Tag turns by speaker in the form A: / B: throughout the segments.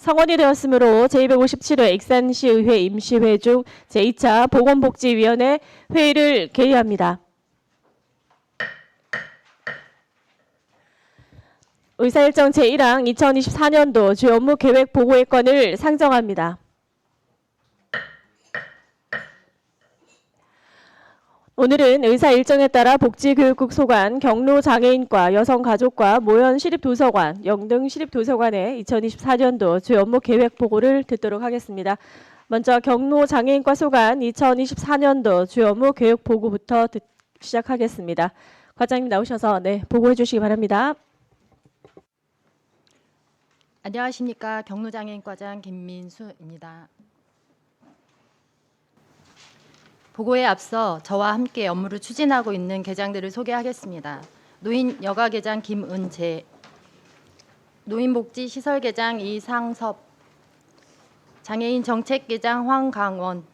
A: 성원이 되었으므로 제257회 익산시의회 임시회 중 제2차 보건복지위원회 회의를 개의합니다. 의사일정 제1항 2024년도 주요 업무 계획 보고의 건을 상정합니다. 오늘은 의사 일정에 따라 복지교육국 소관, 경로장애인과 여성가족과 모현 시립도서관, 영등 시립도서관의 2024년도 주요 업무 계획 보고를 듣도록 하겠습니다. 먼저 경로장애인과 소관 2024년도 주요 업무 계획 보고부터 시작하겠습니다. 과장님 나오셔서 보고해 주시기 바랍니다.
B: 안녕하십니까. 경로장애인과장 김민수입니다. 보고에 앞서 저와 함께 업무를 추진하고 있는 계장들을 소개하겠습니다. 노인 여가계장 김은재, 노인복지시설계장 이상섭, 장애인 정책계장 황강원,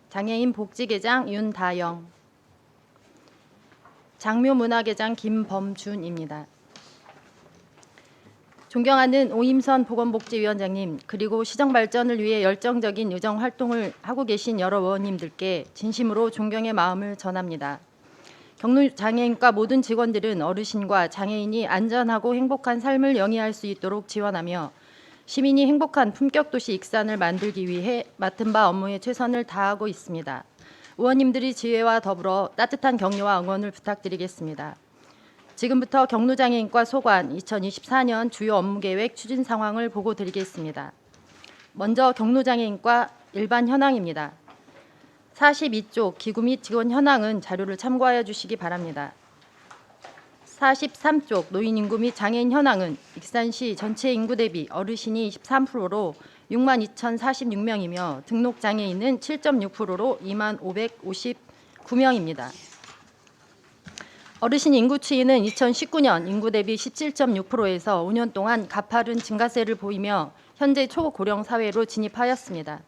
B: 장애인 복지계장 윤다영, 장묘문화계장 김범준입니다. 존경하는 오임선 보건복지위원장님, 그리고 시정 발전을 위해 열정적인 의정 활동을 하고 계신 여러 의원님들께 진심으로 존경의 마음을 전합니다. 경로장애인과 모든 직원들은 어르신과 장애인이 안전하고 행복한 삶을 영위할 수 있도록 지원하며 시민이 행복한 품격도시 익산을 만들기 위해 맡은 바 업무에 최선을 다하고 있습니다. 의원님들의 지혜와 더불어 따뜻한 격려와 응원을 부탁드리겠습니다. 지금부터 경로장애인과 소관 2024년 주요 업무계획 추진 상황을 보고 드리겠습니다. 먼저 경로장애인과 일반 현황입니다. 42쪽 기구 및 직원 현황은 자료를 참고하여 주시기 바랍니다. 43쪽 노인 인구 및 장애인 현황은 익산시 전체 인구 대비 어르신이 23%로 62,046명이며 등록 장애인은 7.6%로 25,559명입니다. 어르신 인구 추이는 2019년 인구 대비 17.6%에서 5년 동안 가파른 증가세를 보이며 현재 초고령 사회로 진입하였습니다.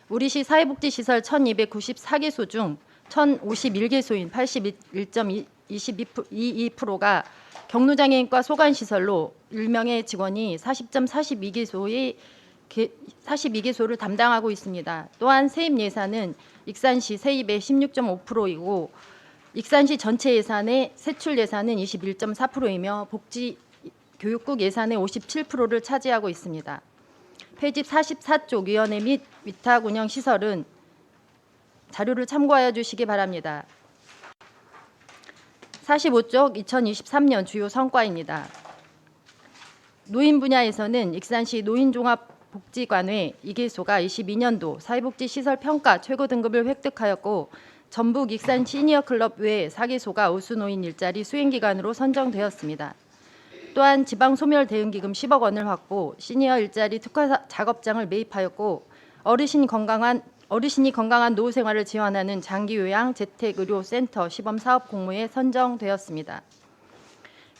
B: 우리시 사회복지시설 1,294개소 중 1,051개소인 81.22%가 경로장애인과 소관시설로 1명의 직원이 42개소를 담당하고 있습니다. 또한 세입 예산은 익산시 세입의 16.5%이고 익산시 전체 예산의 세출 예산은 21.4%이며 복지교육국 예산의 57%를 차지하고 있습니다. 페이지 44쪽 위원회 및 위탁 운영 시설은 자료를 참고하여 주시기 바랍니다. 45쪽 2023년 주요 성과입니다. 노인 분야에서는 익산시 노인종합복지관회 2개소가 22년도 사회복지시설 평가 최고 등급을 획득하였고 전북 익산 시니어 클럽 외 4개소가 우수 노인 일자리 수행 기관으로 선정되었습니다. 또한 지방 소멸 대응기금 10억 원을 확보, 시니어 일자리 특화 작업장을 매입하였고 어르신이 건강한 노후 생활을 지원하는 장기 요양 재택 의료 센터 시범 사업 공모에 선정되었습니다.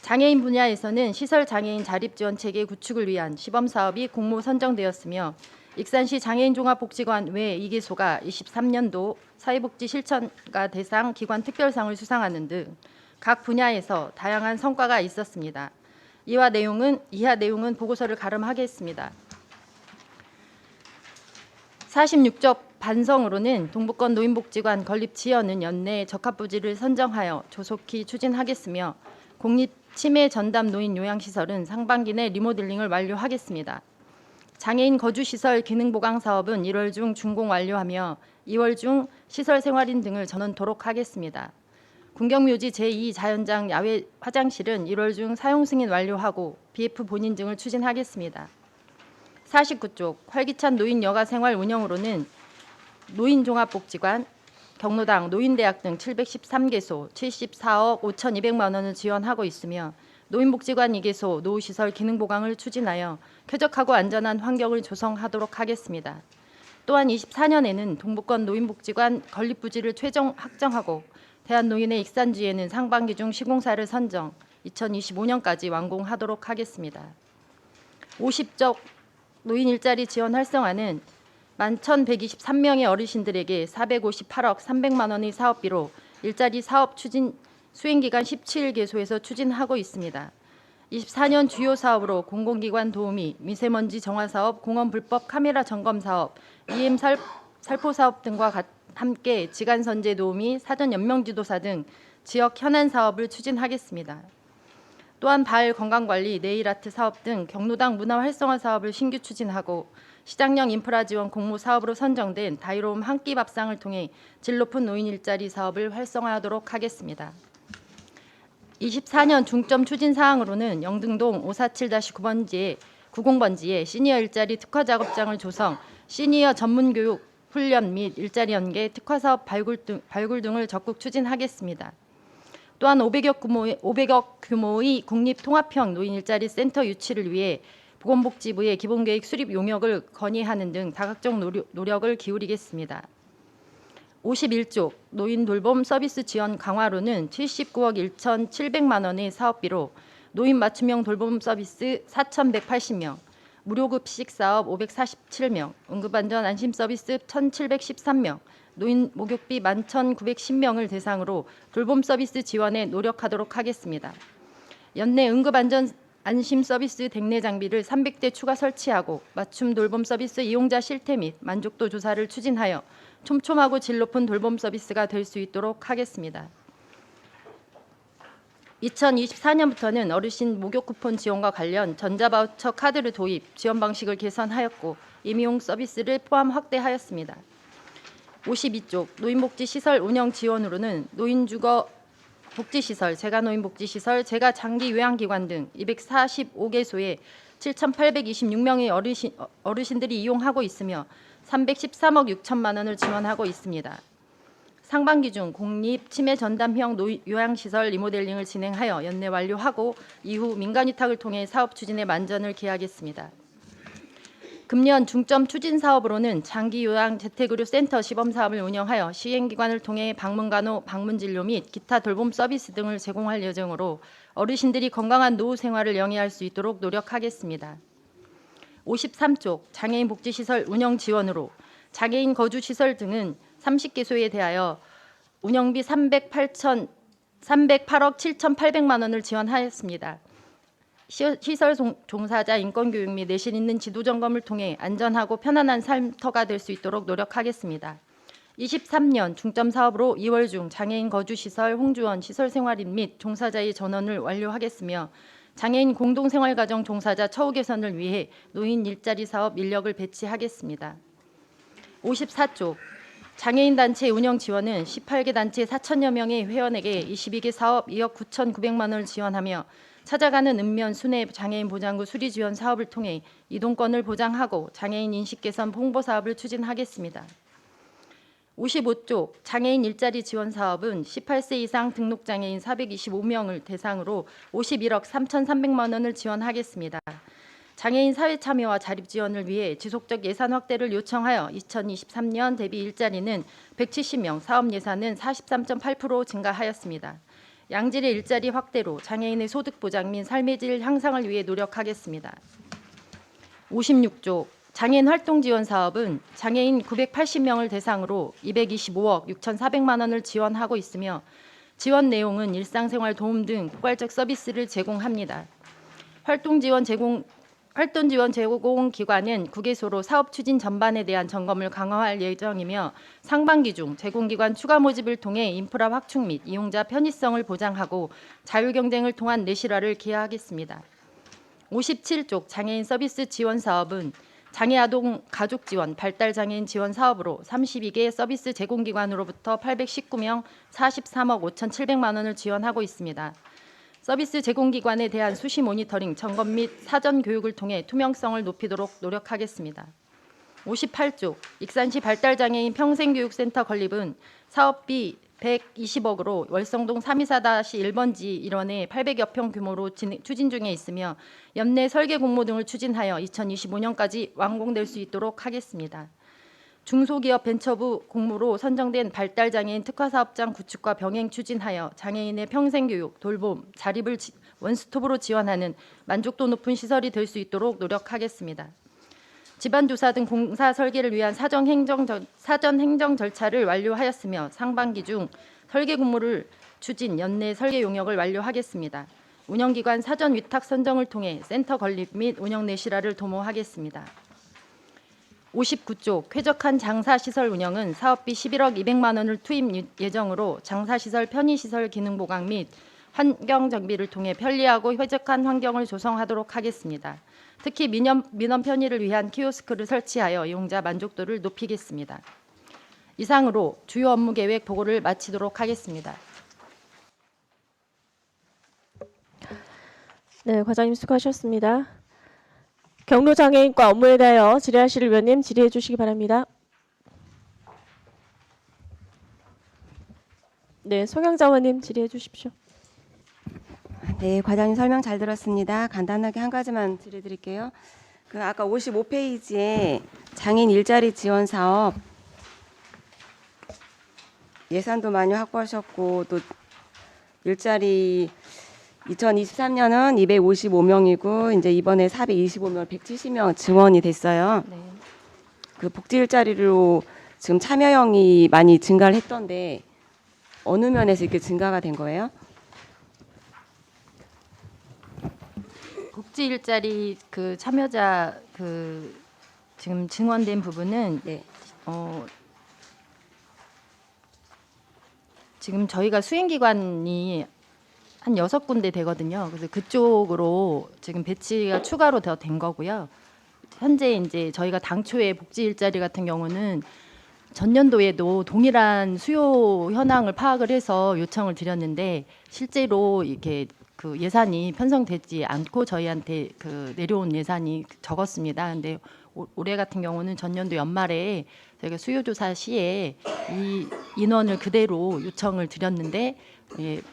B: 장애인 분야에서는 시설 장애인 자립 지원 체계 구축을 위한 시범 사업이 공모 선정되었으며 익산시 장애인 종합복지관 외 2개소가 23년도 사회복지 실천가 대상 기관 특별상을 수상하는 등 각 분야에서 다양한 성과가 있었습니다. 이하 내용은 보고서를 가름하겠습니다. 46쪽 반성으로는 동북권 노인복지관 건립 지연은 연내 적합부지를 선정하여 조속히 추진하겠으며 공립 치매 전담 노인 요양시설은 상반기 내 리모델링을 완료하겠습니다. 장애인 거주시설 기능보강 사업은 1월 중 준공 완료하며 2월 중 시설 생활인 등을 전원토록 하겠습니다. 군경묘지 제2자연장 야외 화장실은 1월 중 사용 승인 완료하고 BF 본인 등을 추진하겠습니다. 49쪽 활기찬 노인 여가 생활 운영으로는 노인종합복지관, 경로당, 노인대학 등 713개소 74억 5,200만 원을 지원하고 있으며 노인복지관 2개소 노후시설 기능보강을 추진하여 쾌적하고 안전한 환경을 조성하도록 하겠습니다. 또한 24년에는 동북권 노인복지관 건립부지를 최종 확정하고 대한노인의 익산지에는 상반기 중 시공사를 선정, 2025년까지 완공하도록 하겠습니다. 50쪽 노인 일자리 지원 활성화는 11,123명의 어르신들에게 458억 300만 원의 사업비로 일자리 사업 추진 수행기간 17개소에서 추진하고 있습니다. 24년 주요 사업으로 공공기관 도우미, 미세먼지 정화 사업, 공원 불법 카메라 점검 사업, EM 살포 사업 등과 함께 지간 선제 도우미, 사전 연명 지도사 등 지역 현안 사업을 추진하겠습니다. 또한 발 건강관리, 네일 아트 사업 등 경로당 문화 활성화 사업을 신규 추진하고 시장형 인프라 지원 공모 사업으로 선정된 다이로움 한 끼 밥상을 통해 질 높은 노인 일자리 사업을 활성화하도록 하겠습니다. 24년 중점 추진 사항으로는 영등동 547-9번지에 90번지에 시니어 일자리 특화 작업장을 조성, 시니어 전문 교육 훈련 및 일자리 연계 특화 사업 발굴 등을 적극 추진하겠습니다. 또한 500억 규모의 국립 통합형 노인 일자리 센터 유치를 위해 보건복지부의 기본계획 수립 용역을 건의하는 등 다각적 노력을 기울이겠습니다. 51조 노인 돌봄 서비스 지원 강화로는 79억 1,700만 원의 사업비로 노인 맞춤형 돌봄 서비스 4,180명, 무료급식 사업 547명, 응급안전 안심 서비스 1,713명, 노인 목욕비 11,910명을 대상으로 돌봄 서비스 지원에 노력하도록 하겠습니다. 연내 응급안전 안심 서비스 댁내 장비를 300대 추가 설치하고 맞춤 돌봄 서비스 이용자 실태 및 만족도 조사를 추진하여 촘촘하고 질 높은 돌봄 서비스가 될 수 있도록 하겠습니다. 2024년부터는 어르신 목욕 쿠폰 지원과 관련 전자바우처 카드를 도입, 지원 방식을 개선하였고 임용 서비스를 포함 확대하였습니다. 52쪽 노인복지시설 운영 지원으로는 노인주거 복지시설, 재가노인복지시설, 재가장기요양기관 등 245개소에 7,826명의 어르신들이 이용하고 있으며 313억 6천만 원을 지원하고 있습니다. 상반기 중 공립 치매 전담형 요양시설 리모델링을 진행하여 연내 완료하고 이후 민간 위탁을 통해 사업 추진에 만전을 기하겠습니다. 금년 중점 추진 사업으로는 장기요양 재택의료센터 시범사업을 운영하여 시행기관을 통해 방문간호, 방문진료 및 기타 돌봄 서비스 등을 제공할 예정으로 어르신들이 건강한 노후 생활을 영위할 수 있도록 노력하겠습니다. 53쪽 장애인 복지시설 운영 지원으로 장애인 거주시설 등은 30개소에 대하여 운영비 308억 7,800만 원을 지원하였습니다. 시설 종사자 인권교육 및 내실 있는 지도점검을 통해 안전하고 편안한 삶터가 될 수 있도록 노력하겠습니다. 23년 중점 사업으로 2월 중 장애인 거주시설 홍주원 시설생활인 및 종사자의 전원을 완료하겠으며 장애인 공동생활가정 종사자 처우 개선을 위해 노인 일자리 사업 인력을 배치하겠습니다. 54쪽 장애인 단체 운영 지원은 18개 단체 4천여 명의 회원에게 22개 사업 2억 9,900만 원을 지원하며 찾아가는 읍면 순회 장애인 보장구 수리 지원 사업을 통해 이동권을 보장하고 장애인 인식 개선 홍보 사업을 추진하겠습니다. 55쪽 장애인 일자리 지원 사업은 18세 이상 등록 장애인 425명을 대상으로 51억 3,300만 원을 지원하겠습니다. 장애인 사회 참여와 자립 지원을 위해 지속적 예산 확대를 요청하여 2023년 대비 일자리는 170명, 사업 예산은 43.8% 증가하였습니다. 양질의 일자리 확대로 장애인의 소득 보장 및 삶의 질 향상을 위해 노력하겠습니다. 56조 장애인 활동 지원 사업은 장애인 980명을 대상으로 225억 6,400만 원을 지원하고 있으며 지원 내용은 일상생활 도움 등 포괄적 서비스를 제공합니다. 활동 지원 제공 기관은 9개소로 사업 추진 전반에 대한 점검을 강화할 예정이며 상반기 중 제공기관 추가 모집을 통해 인프라 확충 및 이용자 편의성을 보장하고 자율경쟁을 통한 내실화를 기하겠습니다. 57쪽 장애인 서비스 지원 사업은 장애아동 가족 지원 발달 장애인 지원 사업으로 32개 서비스 제공기관으로부터 819명 43억 5,700만 원을 지원하고 있습니다. 서비스 제공기관에 대한 수시 모니터링, 점검 및 사전 교육을 통해 투명성을 높이도록 노력하겠습니다. 58조 익산시 발달장애인 평생교육센터 건립은 사업비 120억으로 월성동 324-1번지 일원에 800여 평 규모로 추진 중에 있으며 연내 설계 공모 등을 추진하여 2025년까지 완공될 수 있도록 하겠습니다. 중소기업 벤처부 공모로 선정된 발달장애인 특화사업장 구축과 병행 추진하여 장애인의 평생교육, 돌봄, 자립을 원스톱으로 지원하는 만족도 높은 시설이 될 수 있도록 노력하겠습니다. 지반조사 등 공사 설계를 위한 사전 행정 절차를 완료하였으며 상반기 중 설계 공모를 추진, 연내 설계 용역을 완료하겠습니다. 운영기관 사전 위탁 선정을 통해 센터 건립 및 운영 내 실화를 도모하겠습니다. 59조 쾌적한 장사시설 운영은 사업비 11억 200만 원을 투입 예정으로 장사시설 편의시설 기능 보강 및 환경 정비를 통해 편리하고 쾌적한 환경을 조성하도록 하겠습니다. 특히 민원 편의를 위한 키오스크를 설치하여 이용자 만족도를 높이겠습니다. 이상으로 주요 업무 계획 보고를 마치도록 하겠습니다.
A: 네, 과장님 수고하셨습니다. 경로장애인과 업무에 대하여 질의하실 의원님 질의해 주시기 바랍니다. 네, 송영자 의원님 질의해 주십시오.
C: 네, 과장님 설명 잘 들었습니다. 간단하게 한 가지만 질의드릴게요. 그 아까 55페이지에 장애인 일자리 지원 사업 예산도 많이 확보하셨고 또 일자리 2023년은 255명이고 이제 이번에 425명, 170명 증원이 됐어요.
B: 네.
C: 그 복지 일자리로 지금 참여형이 많이 증가를 했던데 어느 면에서 이렇게 증가가 된 거예요?
B: 복지 일자리 그 참여자 그 지금 증원된 부분은
C: 네.
B: 지금 저희가 수행기관이 한 6군데 되거든요. 그래서 그쪽으로 지금 배치가 추가로 더 된 거고요. 현재 이제 저희가 당초에 복지 일자리 같은 경우는 전년도에도 동일한 수요 현황을 파악을 해서 요청을 드렸는데 실제로 이렇게 그 예산이 편성되지 않고 저희한테 그 내려온 예산이 적었습니다. 근데 올해 같은 경우는 전년도 연말에 저희가 수요조사 시에 이 인원을 그대로 요청을 드렸는데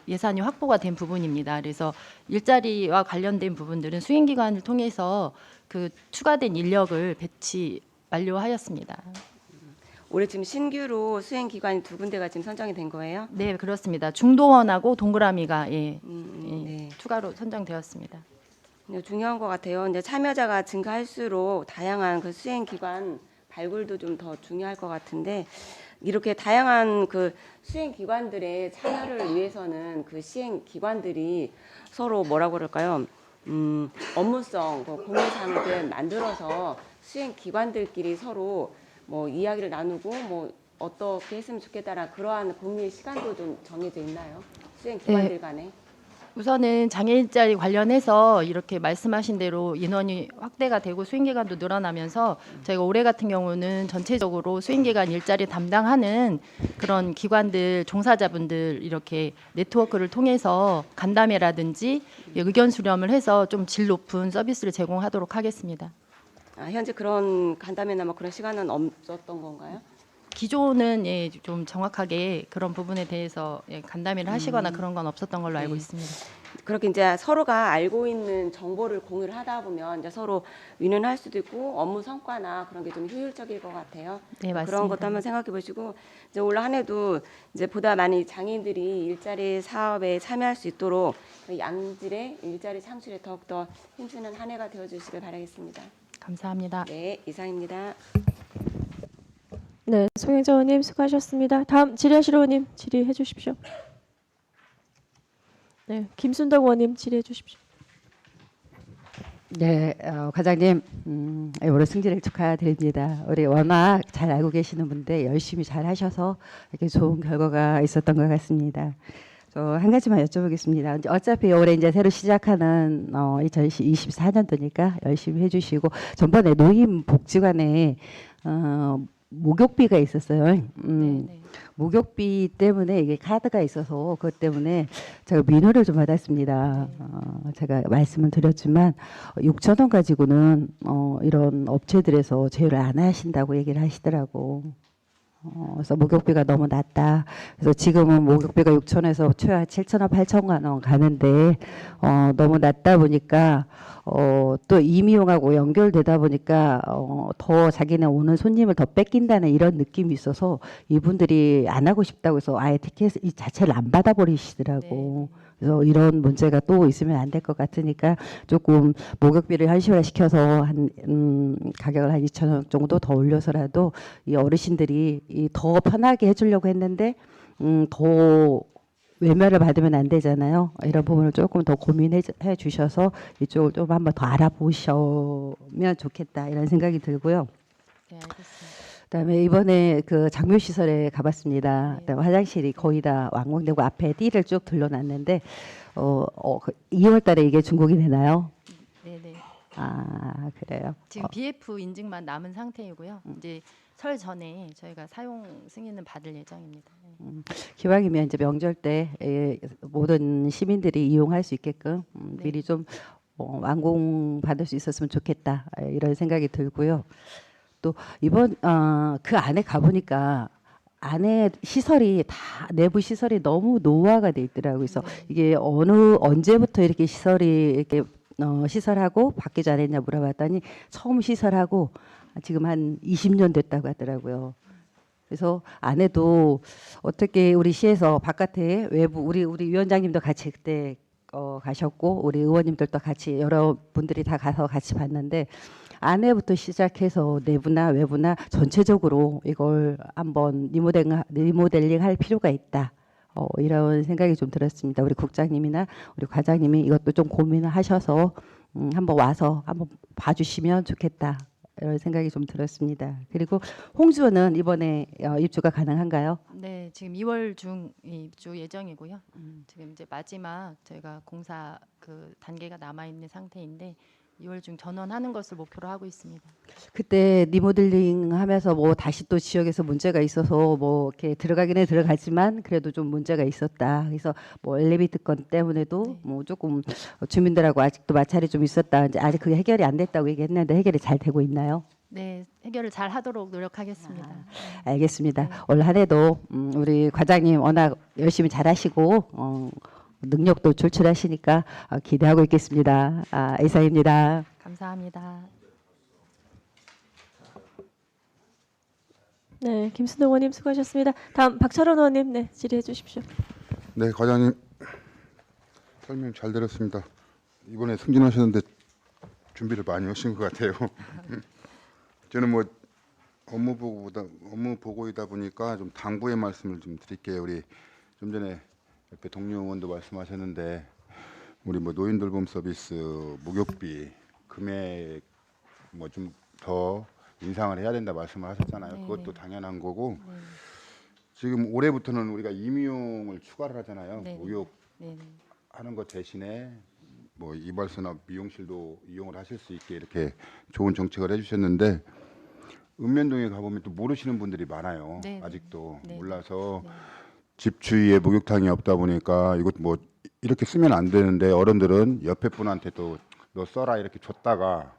B: 예산이 확보가 된 부분입니다. 그래서 일자리와 관련된 부분들은 수행기관을 통해서 그 추가된 인력을 배치 완료하였습니다.
C: 올해 지금 신규로 수행 기관이 2군데가 지금 선정이 된 거예요?
B: 네, 그렇습니다. 중도원하고 동그라미가
C: 네.
B: 추가로 선정되었습니다.
C: 중요한 것 같아요. 이제 참여자가 증가할수록 다양한 그 수행 기관 발굴도 좀 더 중요할 것 같은데 이렇게 다양한 그 수행 기관들의 참여를 위해서는 그 시행 기관들이 서로 뭐라고 그럴까요? 업무성 공유상을 만들어서 수행 기관들끼리 서로 뭐 이야기를 나누고 뭐 어떻게 했으면 좋겠다라는 그러한 고민의 시간도 좀 정해져 있나요? 수행 기관들 간에?
B: 우선은 장애인 일자리 관련해서 이렇게 말씀하신 대로 인원이 확대가 되고 수행기간도 늘어나면서 저희가 올해 같은 경우는 전체적으로 수행기간 일자리 담당하는 그런 기관들 종사자분들 이렇게 네트워크를 통해서 간담회라든지 의견 수렴을 해서 좀 질 높은 서비스를 제공하도록 하겠습니다.
C: 현재 그런 간담회나 뭐 그런 시간은 없었던 건가요?
B: 기존은 좀 정확하게 그런 부분에 대해서 간담회를 하시거나 그런 건 없었던 걸로 알고 있습니다.
C: 그렇게 이제 서로가 알고 있는 정보를 공유를 하다 보면 이제 서로 의논할 수도 있고 업무 성과나 그런 게 좀 효율적일 것 같아요.
B: 네, 맞습니다.
C: 그런 것도 한번 생각해 보시고 이제 올 한 해도 이제 보다 많이 장애인들이 일자리 사업에 참여할 수 있도록 양질의 일자리 창출에 더욱더 힘쓰는 한 해가 되어 주시길 바라겠습니다.
B: 감사합니다.
C: 네, 이상입니다.
A: 네, 송영자 의원님 수고하셨습니다. 다음 질의하실 의원님 질의해 주십시오. 네, 김순덕 의원님 질의해 주십시오.
D: 네, 과장님 올해 승진을 축하드립니다. 우리 워낙 잘 알고 계시는 분들 열심히 잘 하셔서 이렇게 좋은 결과가 있었던 것 같습니다. 한 가지만 여쭤보겠습니다. 어차피 올해 이제 새로 시작하는 2024년도니까 열심히 해주시고 전번에 노인복지관에 목욕비가 있었어요.
B: 네.
D: 목욕비 때문에 이게 카드가 있어서 그것 때문에 제가 민원을 좀 받았습니다. 제가 말씀을 드렸지만 6천 원 가지고는 이런 업체들에서 제휴를 안 하신다고 얘기를 하시더라고. 그래서 목욕비가 너무 낮다. 그래서 지금은 목욕비가 6천에서 최하 7천원, 8천만 원 가는데 너무 낮다 보니까 또 임의용하고 연결되다 보니까 더 자기네 오는 손님을 더 뺏긴다는 이런 느낌이 있어서 이분들이 안 하고 싶다고 해서 아예 티켓 이 자체를 안 받아버리시더라고. 그래서 이런 문제가 또 있으면 안 될 것 같으니까 조금 목욕비를 현실화시켜서 한 가격을 한 2,000원 정도 더 올려서라도 이 어르신들이 더 편하게 해주려고 했는데 더 외면을 받으면 안 되잖아요. 이런 부분을 조금 더 고민해 주셔서 이쪽을 좀 한번 더 알아보시면 좋겠다 이런 생각이 들고요.
B: 네, 알겠습니다.
D: 그다음에 이번에 그 장묘 시설에 가봤습니다.
B: 네.
D: 그다음에 화장실이 거의 다 완공되고 앞에 띠를 쭉 둘러놨는데 2월달에 이게 준공이 되나요?
B: 네, 네.
D: 아 그래요.
B: 지금 BF 인증만 남은 상태이고요. 이제 설 전에 저희가 사용 승인은 받을 예정입니다. 네.
D: 기왕이면 이제 명절 때 모든 시민들이 이용할 수 있게끔
B: 네.
D: 미리 좀 완공 받을 수 있었으면 좋겠다 이런 생각이 들고요. 또 이번 그 안에 가보니까 안에 시설이 다 내부 시설이 너무 노후화가 돼 있더라고요. 그래서
B: 네.
D: 이게 언제부터 이렇게 시설이 이렇게 시설하고 바뀌지 않았냐 물어봤더니 처음 시설하고 지금 한 20년 됐다고 하더라고요. 그래서 안에도 어떻게 우리 시에서 바깥에 외부 우리 위원장님도 같이 그때 가셨고 우리 의원님들도 같이 여러 분들이 다 가서 같이 봤는데 안에부터 시작해서 내부나 외부나 전체적으로 이걸 한번 리모델링 할 필요가 있다. 이런 생각이 좀 들었습니다. 우리 국장님이나 우리 과장님이 이것도 좀 고민을 하셔서 한번 와서 한번 봐주시면 좋겠다. 이런 생각이 좀 들었습니다. 그리고 홍주는 이번에 입주가 가능한가요?
B: 네, 지금 2월 중 입주 예정이고요. 지금 이제 마지막 저희가 공사 그 단계가 남아 있는 상태인데 2월 중 전원하는 것을 목표로 하고 있습니다.
D: 그때 리모델링 하면서 뭐 다시 또 지역에서 문제가 있어서 뭐 이렇게 들어가기는 들어갔지만 그래도 좀 문제가 있었다. 그래서 뭐 엘리베이터 건 때문에도
B: 네.
D: 뭐 조금 주민들하고 아직도 마찰이 좀 있었다. 이제 아직 그게 해결이 안 됐다고 얘기했는데 해결이 잘 되고 있나요?
B: 네, 해결을 잘 하도록 노력하겠습니다.
D: 알겠습니다.
B: 네.
D: 올 한 해도 우리 과장님 워낙 열심히 잘하시고 능력도 출출하시니까 기대하고 있겠습니다. 이상입니다.
B: 감사합니다.
A: 네, 김순동 의원님 수고하셨습니다. 다음 박철원 의원님 네, 질의해 주십시오.
E: 네, 과장님 설명 잘 들었습니다. 이번에 승진하셨는데 준비를 많이 하신 것 같아요. 저는 뭐 업무 보고이다 보니까 좀 당부의 말씀을 좀 드릴게요. 우리 좀 전에 옆에 동료 의원도 말씀하셨는데 우리 뭐 노인 돌봄 서비스 목욕비 금액 뭐 좀 더 인상을 해야 된다 말씀을 하셨잖아요.
B: 네,
E: 그것도
B: 네.
E: 당연한 거고
B: 네,
E: 지금 올해부터는 우리가 임용을 추가를 하잖아요.
B: 네,
E: 목욕
B: 네, 네.
E: 하는 것 대신에 뭐 이발소나 미용실도 이용을 하실 수 있게 이렇게 좋은 정책을 해주셨는데 읍면동에 가보면 또 모르시는 분들이 많아요.
B: 네, 네.
E: 아직도
B: 네.
E: 몰라서
B: 네.
E: 집 주위에 목욕탕이 없다 보니까 이것 뭐 이렇게 쓰면 안 되는데 어른들은 옆에 분한테 또 너 써라 이렇게 줬다가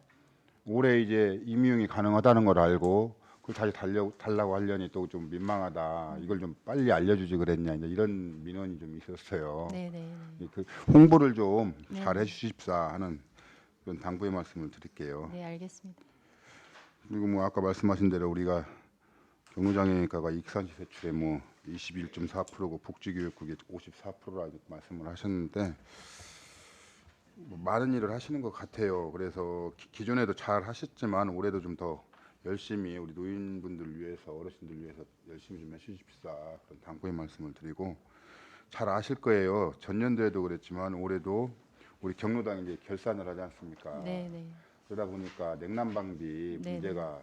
E: 올해 이제 임용이 가능하다는 걸 알고 그걸 다시 달라고 하려니 또 좀 민망하다. 이걸 좀 빨리 알려주지 그랬냐 이제 이런 민원이 좀 있었어요.
B: 네, 네, 네.
E: 그 홍보를 좀
B: 네.
E: 잘 해주십사 하는 그런 당부의 말씀을 드릴게요.
B: 네, 알겠습니다.
E: 그리고 뭐 아까 말씀하신 대로 우리가 경로장애인과가 익산시 세출의 뭐 21.4%고 복지교육국이 54%라고 말씀을 하셨는데 뭐 많은 일을 하시는 것 같아요. 그래서 기존에도 잘 하셨지만 올해도 좀 더 열심히 우리 노인분들 위해서 어르신들 위해서 열심히 좀 해주십사 그런 당부의 말씀을 드리고 잘 아실 거예요. 전년도에도 그랬지만 올해도 우리 경로당이 이제 결산을 하지 않습니까?
B: 네, 네.
E: 그러다 보니까 냉난방비
B: 네,
E: 문제가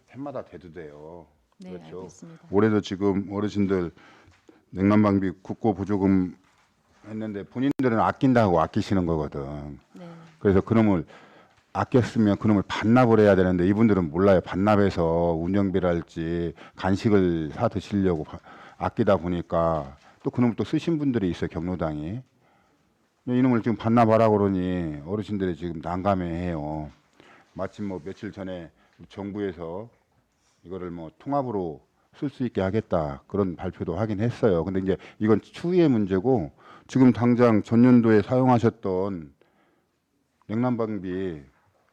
E: 해마다 대두돼요.
B: 네,
E: 그렇죠.
B: 알겠습니다.
E: 올해도 지금 어르신들 냉난방비 국고 보조금 했는데 본인들은 아낀다고 아끼시는 거거든.
B: 네.
E: 그래서 그놈을 아꼈으면 그놈을 반납을 해야 되는데 이분들은 몰라요. 반납해서 운영비랄지 간식을 사 드시려고 아끼다 보니까 또 그놈을 또 쓰신 분들이 있어요. 경로당이. 이놈을 지금 반납하라고 그러니 어르신들이 지금 난감해해요. 마침 뭐 며칠 전에 정부에서 이거를 뭐 통합으로 쓸 수 있게 하겠다 그런 발표도 하긴 했어요. 근데 이제 이건 추후의 문제고 지금 당장 전년도에 사용하셨던 냉난방비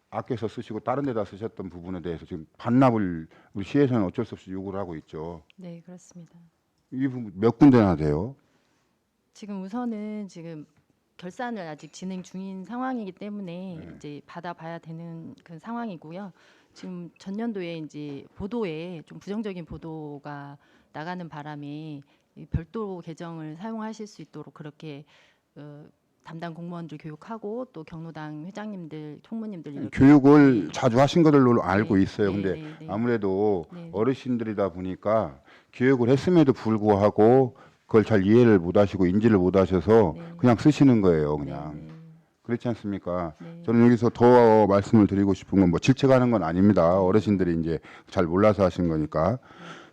E: 아껴서 쓰시고 다른 데다 쓰셨던 부분에 대해서 지금 반납을 우리 시에서는 어쩔 수 없이 요구를 하고 있죠.
B: 네, 그렇습니다.
E: 이 부분 몇 군데나 돼요?
B: 지금 우선은 지금 결산을 아직 진행 중인 상황이기 때문에
E: 네.
B: 이제 받아봐야 되는 그 상황이고요. 지금 전년도에 이제 보도에 좀 부정적인 보도가 나가는 바람에 이 별도 계정을 사용하실 수 있도록 그렇게 담당 공무원들 교육하고 또 경로당 회장님들, 총무님들 이렇게
E: 교육을 자주 하신 걸로 알고
B: 네,
E: 있어요.
B: 네,
E: 근데
B: 네, 네.
E: 아무래도
B: 네.
E: 어르신들이다 보니까 교육을 했음에도 불구하고 그걸 잘 이해를 못 하시고 인지를 못 하셔서
B: 네.
E: 그냥 쓰시는 거예요.
B: 네,
E: 그냥.
B: 네,
E: 그렇지 않습니까?
B: 네.
E: 저는 여기서 더 말씀을 드리고 싶은 건 뭐 질책하는 건 아닙니다. 어르신들이 이제 잘 몰라서 하신 거니까.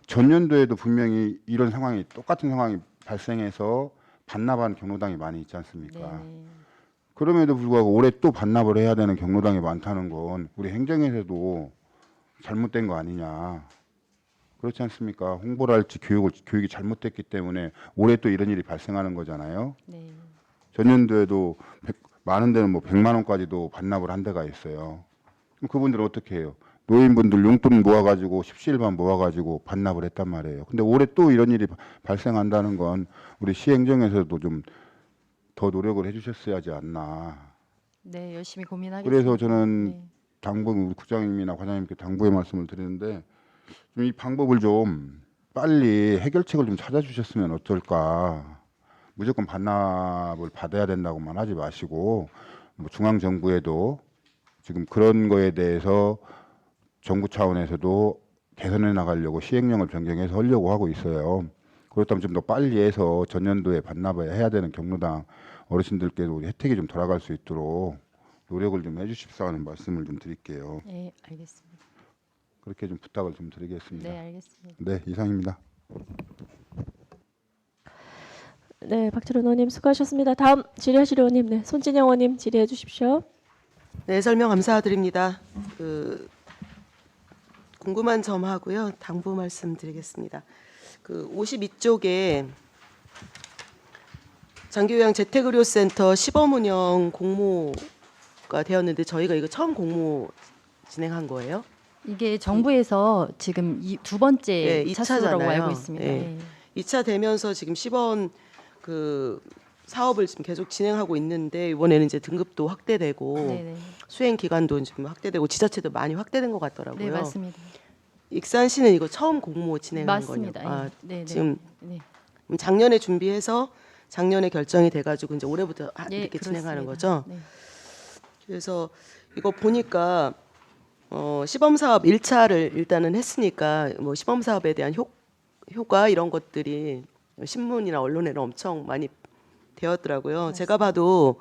E: 전년도에도 분명히 이런 상황이 똑같은 상황이 발생해서 반납한 경로당이 많이 있지 않습니까?
B: 네.
E: 그럼에도 불구하고 올해 또 반납을 해야 되는 경로당이 많다는 건 우리 행정에서도 잘못된 거 아니냐. 그렇지 않습니까? 홍보를 할지 교육이 잘못됐기 때문에 올해 또 이런 일이 발생하는 거잖아요.
B: 네.
E: 전년도에도 많은 데는 뭐 100만 원까지도 반납을 한 데가 있어요. 그럼 그분들은 어떻게 해요? 노인분들 용돈 모아가지고 십시일반 모아가지고 반납을 했단 말이에요. 근데 올해 또 이런 일이 발생한다는 건 우리 시행정에서도 좀 더 노력을 해주셨어야 하지 않나.
B: 네, 열심히 고민하겠습니다.
E: 그래서 저는
B: 네.
E: 우리 국장님이나 과장님께 당부의 말씀을 드리는데 좀 이 방법을 좀 빨리 해결책을 좀 찾아주셨으면 어떨까. 무조건 반납을 받아야 된다고만 하지 마시고 뭐 중앙 정부에도 지금 그런 거에 대해서 정부 차원에서도 개선해 나가려고 시행령을 변경해서 하려고 하고 있어요. 그렇다면 좀 더 빨리 해서 전년도에 반납을 해야 되는 경로당 어르신들께도 혜택이 좀 돌아갈 수 있도록 노력을 좀 해주십사 하는 말씀을 좀 드릴게요.
B: 네, 알겠습니다.
E: 그렇게 좀 부탁을 좀 드리겠습니다.
B: 네, 알겠습니다.
E: 네, 이상입니다.
A: 네, 박철원 의원님 수고하셨습니다. 다음 질의하실 의원님, 네, 손진영 의원님 질의해 주십시오.
F: 네, 설명 감사드립니다. 궁금한 점 하고요. 당부 말씀드리겠습니다. 52쪽에 장기요양 재택의료센터 시범 운영 공모가 되었는데 저희가 이거 처음 공모 진행한 거예요?
B: 이게 정부에서 지금 두 번째
F: 네,
B: 차수라고
F: 2차잖아요.
B: 알고 있습니다.
F: 네.
B: 네.
F: 2차 되면서 지금 시범 사업을 지금 계속 진행하고 있는데 이번에는 이제 등급도 확대되고
B: 네, 네.
F: 수행 기간도 좀 확대되고 지자체도 많이 확대된 것 같더라고요.
B: 네, 맞습니다.
F: 익산시는 이거 처음 공모 진행한
B: 맞습니다.
F: 거예요. 아,
B: 네, 네.
F: 지금
B: 네.
F: 작년에 준비해서 작년에 결정이 돼가지고 이제 올해부터
B: 네,
F: 이렇게 진행하는
B: 그렇습니다.
F: 거죠.
B: 네.
F: 그래서 이거 보니까 시범 사업 1차를 일단은 했으니까 뭐 시범 사업에 대한 효과 이런 것들이 신문이나 언론에는 엄청 많이 되었더라고요. 제가 봐도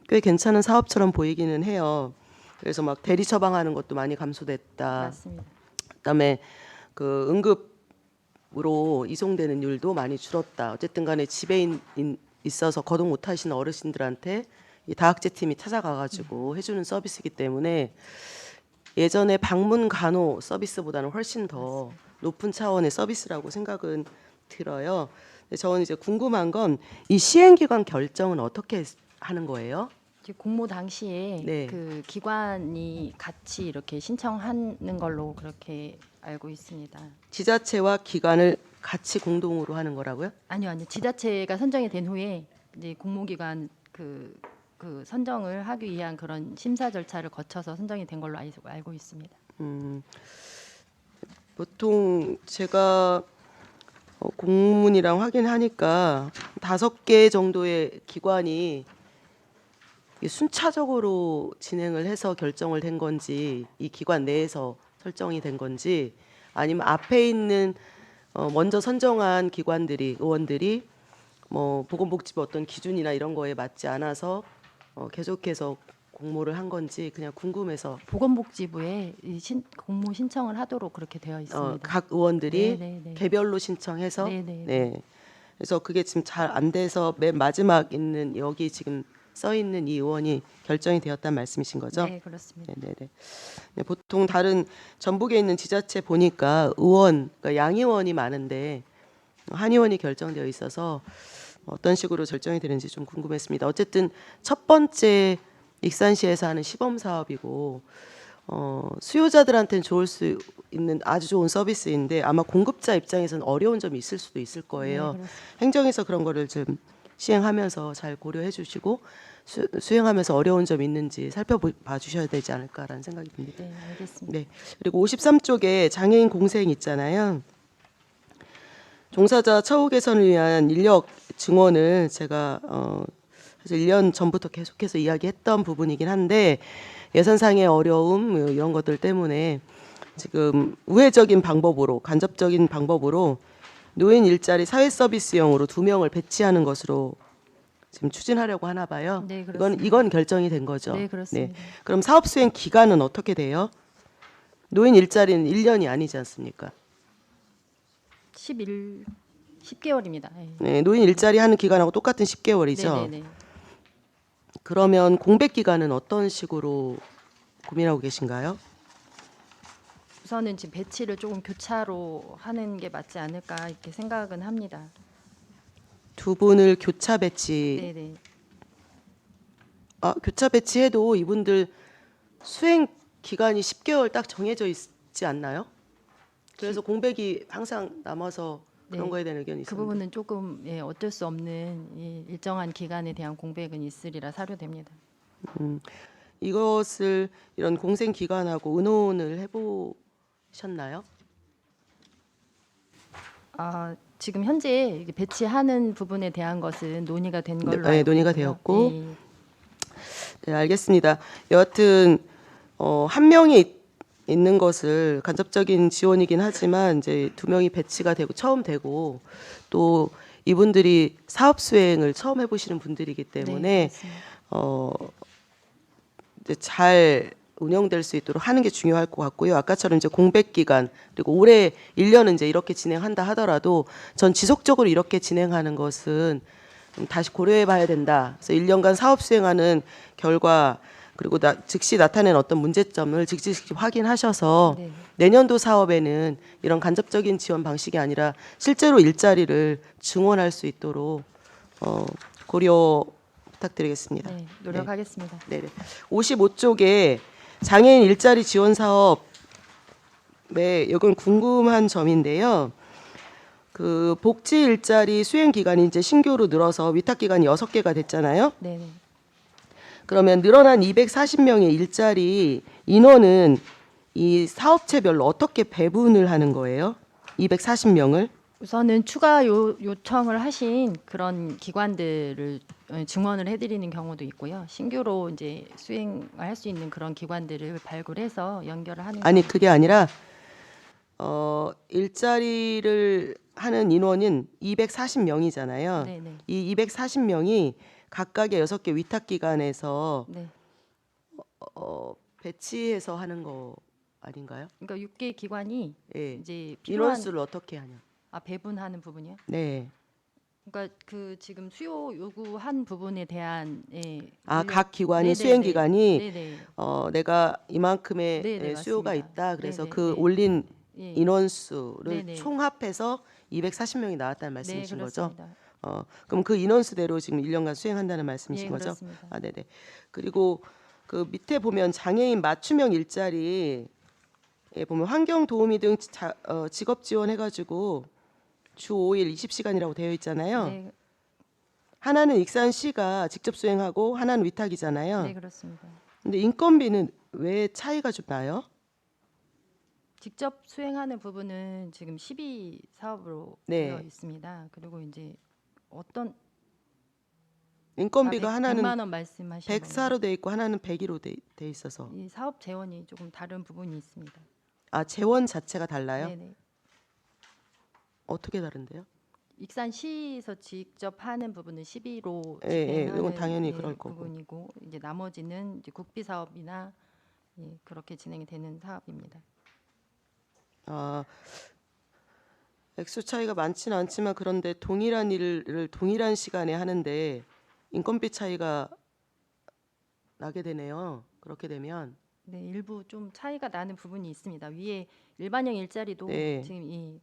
F: 꽤 괜찮은 사업처럼 보이기는 해요. 그래서 막 대리 처방하는 것도 많이 감소됐다.
B: 맞습니다.
F: 그다음에 응급으로 이송되는 율도 많이 줄었다. 어쨌든 간에 집에 있어서 거동 못 하시는 어르신들한테 이 다학제 팀이 찾아가가지고 해주는 서비스이기 때문에 예전에 방문 간호 서비스보다는 훨씬 더 높은 차원의 서비스라고 생각은 들어요. 근데 저는 이제 궁금한 건 이 시행기관 결정은 어떻게 하는 거예요?
B: 이제 공모 당시에
F: 네.
B: 그 기관이 같이 이렇게 신청하는 걸로 그렇게 알고 있습니다.
F: 지자체와 기관을 같이 공동으로 하는 거라고요?
B: 아니요. 지자체가 선정이 된 후에 이제 공모기관 그 선정을 하기 위한 그런 심사 절차를 거쳐서 선정이 된 걸로 알고 있습니다.
F: 보통 제가 공문이랑 확인하니까 5개 정도의 기관이 순차적으로 진행을 해서 결정을 된 건지 이 기관 내에서 설정이 된 건지 아니면 앞에 있는 먼저 선정한 의원들이 뭐 보건복지부 어떤 기준이나 이런 거에 맞지 않아서 계속해서 공모를 한 건지 그냥 궁금해서
B: 보건복지부에 공모 신청을 하도록 그렇게 되어 있습니다.
F: 각 의원들이
B: 네, 네.
F: 개별로 신청해서
B: 네, 네.
F: 네. 그래서 그게 지금 잘 안 돼서 맨 마지막 있는 여기 지금 써 있는 이 의원이 결정이 되었다는 말씀이신 거죠?
B: 네, 그렇습니다.
F: 네네네. 네, 보통 다른 전북에 있는 지자체 보니까 그러니까 양의원이 많은데 한의원이 결정되어 있어서 어떤 식으로 결정이 되는지 좀 궁금했습니다. 어쨌든 첫 번째 익산시에서 하는 시범 사업이고 수요자들한테는 좋을 수 있는 아주 좋은 서비스인데 아마 공급자 입장에서는 어려운 점이 있을 수도 있을 거예요.
B: 네,
F: 행정에서 그런 거를 좀 시행하면서 잘 고려해 주시고 수행하면서 어려운 점이 있는지 살펴봐 주셔야 되지 않을까라는 생각이 듭니다.
B: 네, 알겠습니다.
F: 네. 그리고 53쪽에 장애인 공생 있잖아요. 종사자 처우 개선을 위한 인력 증원을 제가 사실 1년 전부터 계속해서 이야기했던 부분이긴 한데 예산상의 어려움 이런 것들 때문에 지금 우회적인 방법으로 간접적인 방법으로 노인 일자리 사회 서비스용으로 2명을 배치하는 것으로 지금 추진하려고 하나 봐요.
B: 네, 그렇습니다.
F: 이건 결정이 된 거죠.
B: 네, 그렇습니다.
F: 그럼 사업 수행 기간은 어떻게 돼요? 노인 일자리는 1년이 아니지 않습니까?
B: 10개월입니다. 예.
F: 네, 노인 일자리 하는 기간하고 똑같은 10개월이죠.
B: 네네네.
F: 그러면 공백 기간은 어떤 식으로 고민하고 계신가요?
B: 우선은 지금 배치를 조금 교차로 하는 게 맞지 않을까 이렇게 생각은 합니다.
F: 두 분을 교차 배치.
B: 네네.
F: 교차 배치해도 이분들 수행 기간이 10개월 딱 정해져 있지 않나요? 그래서 공백이 항상 남아서 그런
B: 네.
F: 거에 대한 의견이
B: 그
F: 있습니다.
B: 부분은 조금 어쩔 수 없는 이 일정한 기간에 대한 공백은 있으리라 사료됩니다.
F: 이것을 이런 공생 기간하고 의논을 해보셨나요?
B: 지금 현재 이게 배치하는 부분에 대한 것은 논의가 된 걸로
F: 네,
B: 알고
F: 논의가
B: 있고요.
F: 되었고.
B: 예, 예.
F: 네, 알겠습니다. 여하튼 한 명이 있는 것을 간접적인 지원이긴 하지만 이제 2명이 배치가 되고 처음 되고 또 이분들이 사업 수행을 처음 해보시는 분들이기 때문에
B: 네, 그렇습니다.
F: 이제 잘 운영될 수 있도록 하는 게 중요할 것 같고요. 아까처럼 이제 공백 기간 그리고 올해 1년은 이제 이렇게 진행한다 하더라도 전 지속적으로 이렇게 진행하는 것은 좀 다시 고려해 봐야 된다. 그래서 1년간 사업 수행하는 결과 그리고 즉시 나타낸 어떤 문제점을 즉시 확인하셔서
B: 네.
F: 내년도 사업에는 이런 간접적인 지원 방식이 아니라 실제로 일자리를 증원할 수 있도록 고려 부탁드리겠습니다.
B: 네, 노력하겠습니다.
F: 네. 55쪽에 장애인 일자리 지원 사업에 이건 궁금한 점인데요. 그 복지 일자리 수행 기간이 이제 신규로 늘어서 위탁 기간이 6개가 됐잖아요.
B: 네, 네.
F: 그러면 늘어난 240명의 일자리 인원은 이 사업체별로 어떻게 배분을 하는 거예요? 240명을?
B: 우선은 추가 요청을 하신 그런 기관들을 증원을 해드리는 경우도 있고요. 신규로 이제 수행할 수 있는 그런 기관들을 발굴해서 연결을 하는.
F: 아니 그게 아니라 일자리를 하는 인원은 240명이잖아요.
B: 네네.
F: 이 240명이 각각의 6개 위탁 기관에서
B: 네.
F: 배치해서 하는 거 아닌가요?
B: 그러니까 6개 기관이
F: 예.
B: 이제 필요한
F: 인원수를 어떻게 하냐?
B: 배분하는 부분이요.
F: 네.
B: 그러니까 그 지금 수요 요구한 부분에 대한
F: 각 기관이
B: 네네네.
F: 수행 기관이
B: 네네.
F: 내가 이만큼의
B: 네네,
F: 수요가
B: 맞습니다.
F: 있다. 그래서
B: 네네,
F: 그
B: 네.
F: 올린
B: 예.
F: 인원수를
B: 네네.
F: 총합해서 240명이 나왔다는
B: 네,
F: 말씀이신 거죠?
B: 그렇습니다.
F: 그럼 그 인원수대로 지금 1년간 수행한다는 말씀이신
B: 예,
F: 거죠?
B: 그렇습니다.
F: 네네. 그리고 그 밑에 보면 장애인 맞춤형 일자리에 보면 환경 도우미 등 직업 지원 해가지고 주 5일 20시간이라고 되어 있잖아요.
B: 네,
F: 하나는 익산시가 직접 수행하고 하나는 위탁이잖아요.
B: 네, 그렇습니다.
F: 근데 인건비는 왜 차이가 좀 나요?
B: 직접 수행하는 부분은 지금 12 사업으로
F: 네.
B: 되어 있습니다. 그리고 이제 어떤
F: 인건비가 하나는
B: 100만 원 말씀하시는
F: 104로 돼 있고 하나는 102로 돼 있어서
B: 거예요? 이 사업 재원이 조금 다른 부분이 있습니다.
F: 재원 자체가 달라요?
B: 네네.
F: 어떻게 다른데요?
B: 익산시에서 직접 하는 부분은 12로
F: 예, 예,
B: 집행하는
F: 이건 당연히 그럴 거고.
B: 부분이고 이제 나머지는 이제 국비 사업이나 그렇게 진행이 되는 사업입니다.
F: 액수 차이가 많지는 않지만 그런데 동일한 일을 동일한 시간에 하는데 인건비 차이가 나게 되네요. 그렇게 되면
B: 네, 일부 좀 차이가 나는 부분이 있습니다. 위에 일반형 일자리도
F: 네.
B: 지금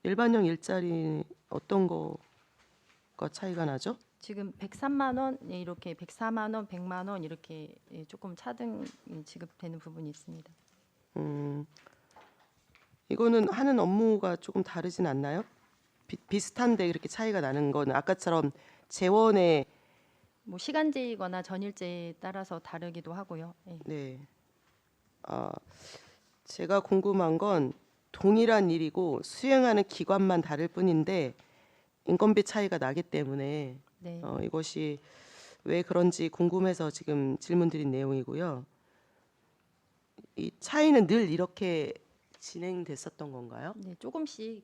F: 일반형 일자리 어떤 거가 차이가 나죠?
B: 지금 103만 원 이렇게 104만 원, 100만 원 이렇게 조금 차등이 지급되는 부분이 있습니다.
F: 이거는 하는 업무가 조금 다르진 않나요? 비슷한데 이렇게 차이가 나는 거는 아까처럼 재원의
B: 뭐 시간제이거나 전일제에 따라서 다르기도 하고요. 예.
F: 네. 제가 궁금한 건 동일한 일이고 수행하는 기관만 다를 뿐인데 인건비 차이가 나기 때문에
B: 네.
F: 이것이 왜 그런지 궁금해서 지금 질문드린 내용이고요. 이 차이는 늘 이렇게 진행됐었던 건가요?
B: 네, 조금씩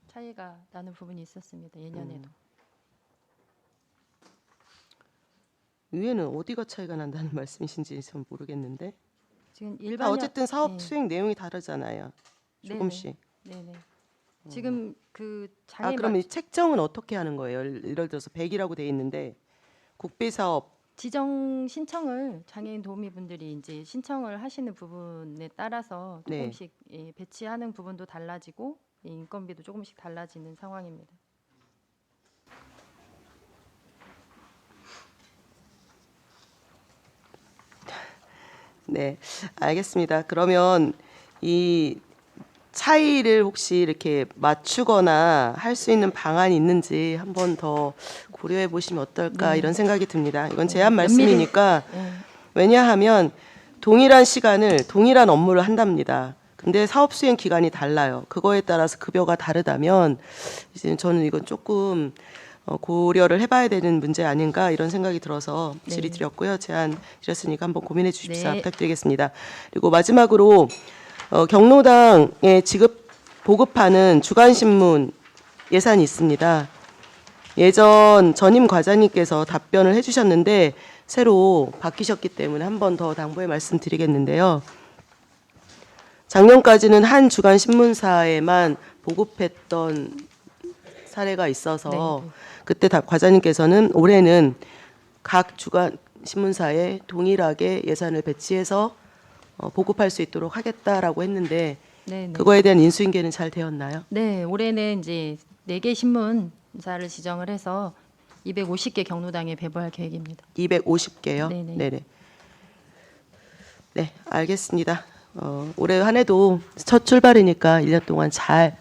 B: 차이가 나는 부분이 있었습니다. 예년에도.
F: 위에는 어디가 차이가 난다는 말씀이신지 전 모르겠는데.
B: 지금
F: 다
B: 일반
F: 어쨌든 사업
B: 네.
F: 수행 내용이 다르잖아요.
B: 네네.
F: 조금씩.
B: 네네. 지금 그
F: 아
B: 장애인
F: 그러면 이 책정은 어떻게 하는 거예요? 예를 들어서 100이라고 돼 있는데 국비 사업
B: 지정 신청을 장애인 도우미분들이 이제 신청을 하시는 부분에 따라서
F: 네.
B: 조금씩 배치하는 부분도 달라지고 인건비도 조금씩 달라지는 상황입니다.
F: 네, 알겠습니다. 그러면 이 차이를 혹시 이렇게 맞추거나 할 수 있는 방안이 있는지 한 번 더 고려해 보시면 어떨까
B: 네.
F: 이런 생각이 듭니다. 이건 제안
B: 면밀히-
F: 말씀이니까
B: 네.
F: 왜냐하면 동일한 시간을 동일한 업무를 한답니다. 근데 사업 수행 기간이 달라요. 그거에 따라서 급여가 다르다면 이제 저는 이건 조금 고려를 해봐야 되는 문제 아닌가 이런 생각이 들어서
B: 네.
F: 질의드렸고요. 제안 드렸으니까 한번 고민해 주십사
B: 네.
F: 부탁드리겠습니다. 그리고 마지막으로 경로당에 보급하는 주간신문 예산이 있습니다. 예전 전임 과장님께서 답변을 해주셨는데 새로 바뀌셨기 때문에 한 번 더 당부의 말씀드리겠는데요. 작년까지는 한 주간 신문사에만 보급했던 사례가 있어서
B: 네, 네.
F: 그때 과장님께서는 올해는 각 주간 신문사에 동일하게 예산을 배치해서 보급할 수 있도록 하겠다라고 했는데
B: 네, 네.
F: 그거에 대한 인수인계는 잘 되었나요?
B: 네, 올해는 이제 4개 신문사를 지정을 해서 250개 경로당에 배부할 계획입니다.
F: 250개요.
B: 네네.
F: 네네. 네, 알겠습니다. 올해 한 해도 첫 출발이니까 1년 동안 잘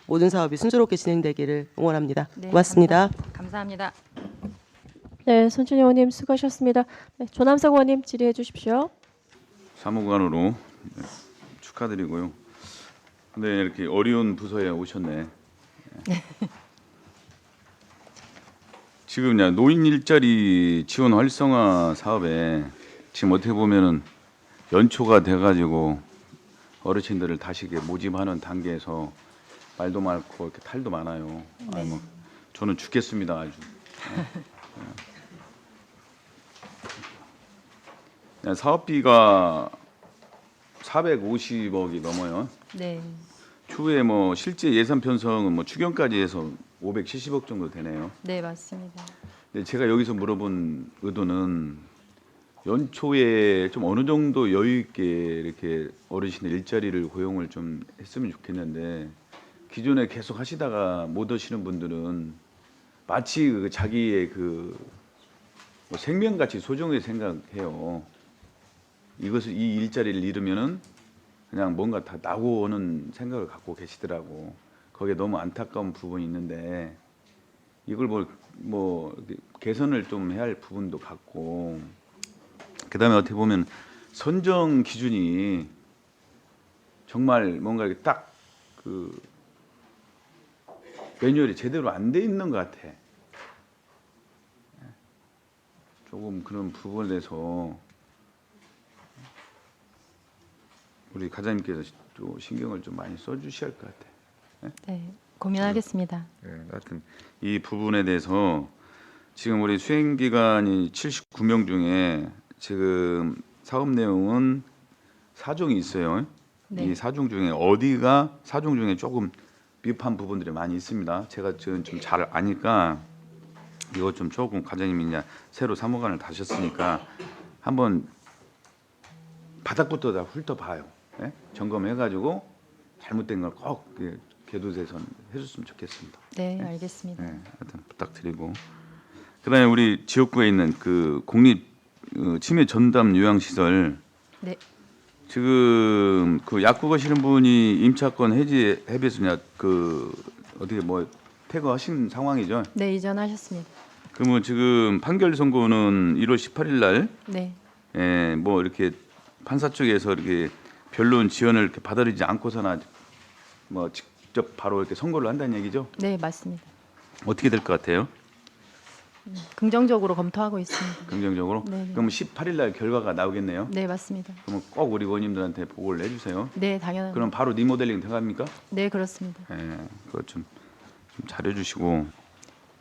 F: 모든 사업이 순조롭게 진행되기를 응원합니다.
B: 네,
F: 고맙습니다.
B: 감사합니다.
A: 네, 손준희 의원님 수고하셨습니다. 네, 조남석 의원님 질의해 주십시오.
G: 사무관으로 축하드리고요. 근데 이렇게 어려운 부서에 오셨네. 지금 노인 일자리 지원 활성화 사업에 지금 어떻게 보면은 연초가 돼가지고 어르신들을 다시 이렇게 모집하는 단계에서 말도 많고 이렇게 탈도 많아요. 아이 뭐 저는 죽겠습니다 아주. 사업비가 450억이 넘어요.
B: 네,
G: 추후에 뭐 실제 예산 편성은 뭐 추경까지 해서 570억 정도 되네요.
B: 네 맞습니다.
G: 근데 제가 여기서 물어본 의도는 연초에 좀 어느 정도 여유 있게 이렇게 어르신의 일자리를 고용을 좀 했으면 좋겠는데 기존에 계속 하시다가 못 오시는 분들은 마치 자기의 뭐 생명같이 소중하게 생각해요. 이것을 이 일자리를 잃으면은 그냥 뭔가 다 나고 오는 생각을 갖고 계시더라고. 거기에 너무 안타까운 부분이 있는데 이걸 뭐 개선을 좀 해야 할 부분도 같고 그다음에 어떻게 보면 선정 기준이 정말 뭔가 이렇게 딱 매뉴얼이 제대로 안 돼 있는 것 같아. 조금 그런 부분에 대해서 우리 과장님께서 또 신경을 좀 많이 써주셔야 할 것 같아.
B: 네, 고민하겠습니다.
G: 하여튼 이 부분에 대해서 지금 우리 수행 기간이 79명 중에 지금 사업 내용은 4종이 있어요.
B: 네.
G: 이 4종 중에 어디가 4종 중에 조금 미흡한 부분들이 많이 있습니다. 제가 좀 잘 아니까 이거 좀 조금 과장님이 이제 새로 사무관을 다셨으니까 한번 바닥부터 다 훑어봐요. 예? 점검해가지고 잘못된 걸 꼭 개도돼서 해줬으면 좋겠습니다.
B: 네, 알겠습니다.
G: 네, 하여튼 부탁드리고 그다음에 우리 지역구에 있는 공립 치매 전담 요양시설
B: 네,
G: 지금 약국 가시는 분이 임차권 해지 해비해서 어떻게 뭐 퇴거하신 상황이죠?
B: 네 이전하셨습니다.
G: 그러면 지금 판결 선고는 1월 18일 날
B: 네,
G: 뭐 이렇게 판사 쪽에서 이렇게 변론 지원을 이렇게 받아들이지 않고서나 뭐 직접 바로 이렇게 선고를 한다는 얘기죠?
B: 네, 맞습니다.
G: 어떻게 될 것 같아요?
B: 긍정적으로 검토하고 있습니다.
G: 긍정적으로?
B: 네.
G: 그럼 18일 날 결과가 나오겠네요.
B: 네, 맞습니다.
G: 그러면 꼭 우리 의원님들한테 보고를 해주세요.
B: 네, 당연합니다.
G: 그럼 바로 리모델링 들어갑니까?
B: 네, 그렇습니다.
G: 예, 그거 좀 잘해주시고.